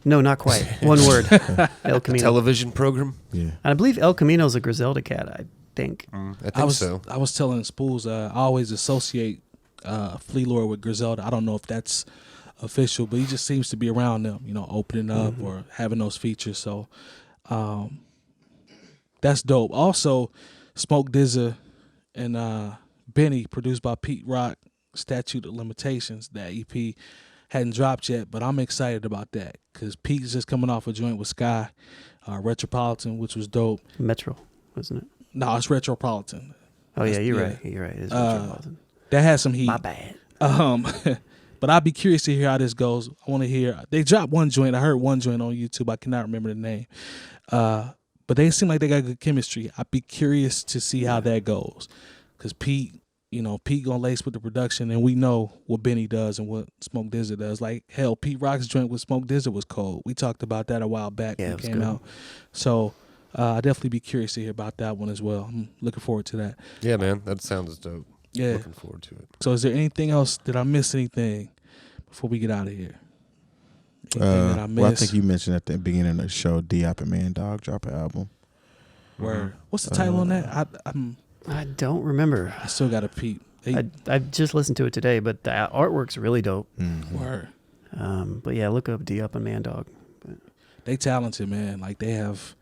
[SPEAKER 3] No, not quite. One word. Elcamino.
[SPEAKER 6] Television program?
[SPEAKER 4] Yeah.
[SPEAKER 3] And I believe Elcamino's a Griselda cat. I think.
[SPEAKER 6] I think so.
[SPEAKER 2] I was telling Spoolz, I always associate Fleelord with Griselda. I don't know if that's official, but he just seems to be around them, opening up or having those features. So that's dope. Also, Smoke DZA and Benny, produced by Pete Rock, Statute of Limitations. That EP hadn't dropped yet, but I'm excited about that because Pete's just coming off a joint with Sky, Retropolitan, which was dope.
[SPEAKER 3] Metro, wasn't it?
[SPEAKER 2] No, it's Retropolitan.
[SPEAKER 3] Oh yeah, you're
[SPEAKER 2] yeah.
[SPEAKER 3] right. You're right. It's Metropolitan.
[SPEAKER 2] That has some heat.
[SPEAKER 3] My bad.
[SPEAKER 2] But I'd be curious to hear how this goes. I want to hear. They dropped one joint. I heard one joint on YouTube. I cannot remember the name. But they seem like they got good chemistry. I'd be curious to see how that goes. Because Pete gonna lace with the production, and we know what Benny does and what Smoke DZA does. Like hell, Pete Rock's joint with Smoke DZA was cold. We talked about that a while back when it came out. So I'd definitely be curious to hear about that one as well. I'm looking forward to that.
[SPEAKER 6] Yeah, man. That sounds dope.
[SPEAKER 2] Yeah.
[SPEAKER 6] Looking forward to it.
[SPEAKER 2] So is there anything else? Did I miss anything before we get out of here? Anything that I missed?
[SPEAKER 4] Well, I think you mentioned at the beginning of the show, D.I.P. and Man Dog drop an album.
[SPEAKER 2] Word. What's the title on that?
[SPEAKER 3] I don't remember.
[SPEAKER 2] I still got to peep.
[SPEAKER 3] I just listened to it today, but the artwork's really dope.
[SPEAKER 2] Word.
[SPEAKER 3] But yeah, look up D-Up and Man Dog. But
[SPEAKER 2] They talented, man. Like they have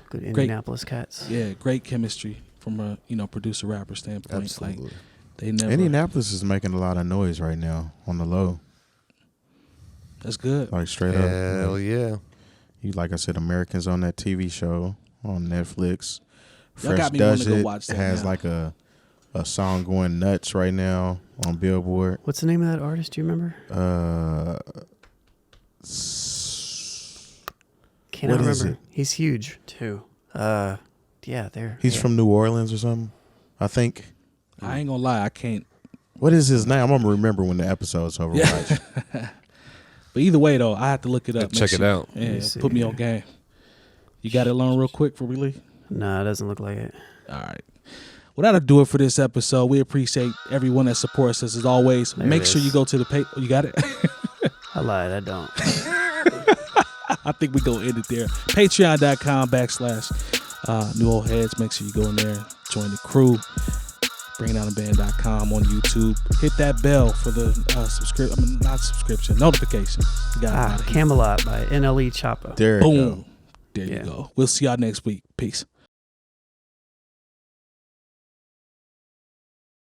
[SPEAKER 3] good Indianapolis cats.
[SPEAKER 2] great chemistry from a producer rapper standpoint.
[SPEAKER 6] Absolutely.
[SPEAKER 2] Like they never.
[SPEAKER 4] Indianapolis is making a lot of noise right now on the low.
[SPEAKER 2] That's good.
[SPEAKER 4] Like straight up.
[SPEAKER 6] Hell yeah.
[SPEAKER 4] You like I said, Americans on that TV show on Netflix.
[SPEAKER 2] Y'all
[SPEAKER 4] Fresh
[SPEAKER 2] got me
[SPEAKER 4] Does
[SPEAKER 2] wanting to go
[SPEAKER 4] It
[SPEAKER 2] watch that
[SPEAKER 4] has
[SPEAKER 2] now.
[SPEAKER 4] like a a song going nuts right now on Billboard.
[SPEAKER 3] What's the name of that artist? Do you remember? Cannot remember. He's huge too. Yeah, there.
[SPEAKER 4] He's from New Orleans or something, I think.
[SPEAKER 2] I ain't gonna lie, I can't.
[SPEAKER 4] What is his name? I'm gonna remember when the episode's over.
[SPEAKER 2] Yeah. But either way, though, I have to look it up.
[SPEAKER 6] Check it out.
[SPEAKER 2] Yeah, put me on game. You got it learned real quick for we leave?
[SPEAKER 3] Nah, it doesn't look like it.
[SPEAKER 2] All right. Well, that'll do it for this episode. We appreciate everyone that supports us as always.
[SPEAKER 3] There
[SPEAKER 2] Make sure you go to the page. You got it?
[SPEAKER 3] I lied. I don't.
[SPEAKER 2] I think we go end it there. Patreon.com/New Old Heads. Make sure you go in there, join the crew. BringingDownTheBand.com on YouTube. Hit that bell for the notification. You got
[SPEAKER 3] 𝐀𝐁𝐎𝐃𝐒 by NLE Choppa.
[SPEAKER 4] There you go.
[SPEAKER 2] There you go. We'll see y'all next week. Peace.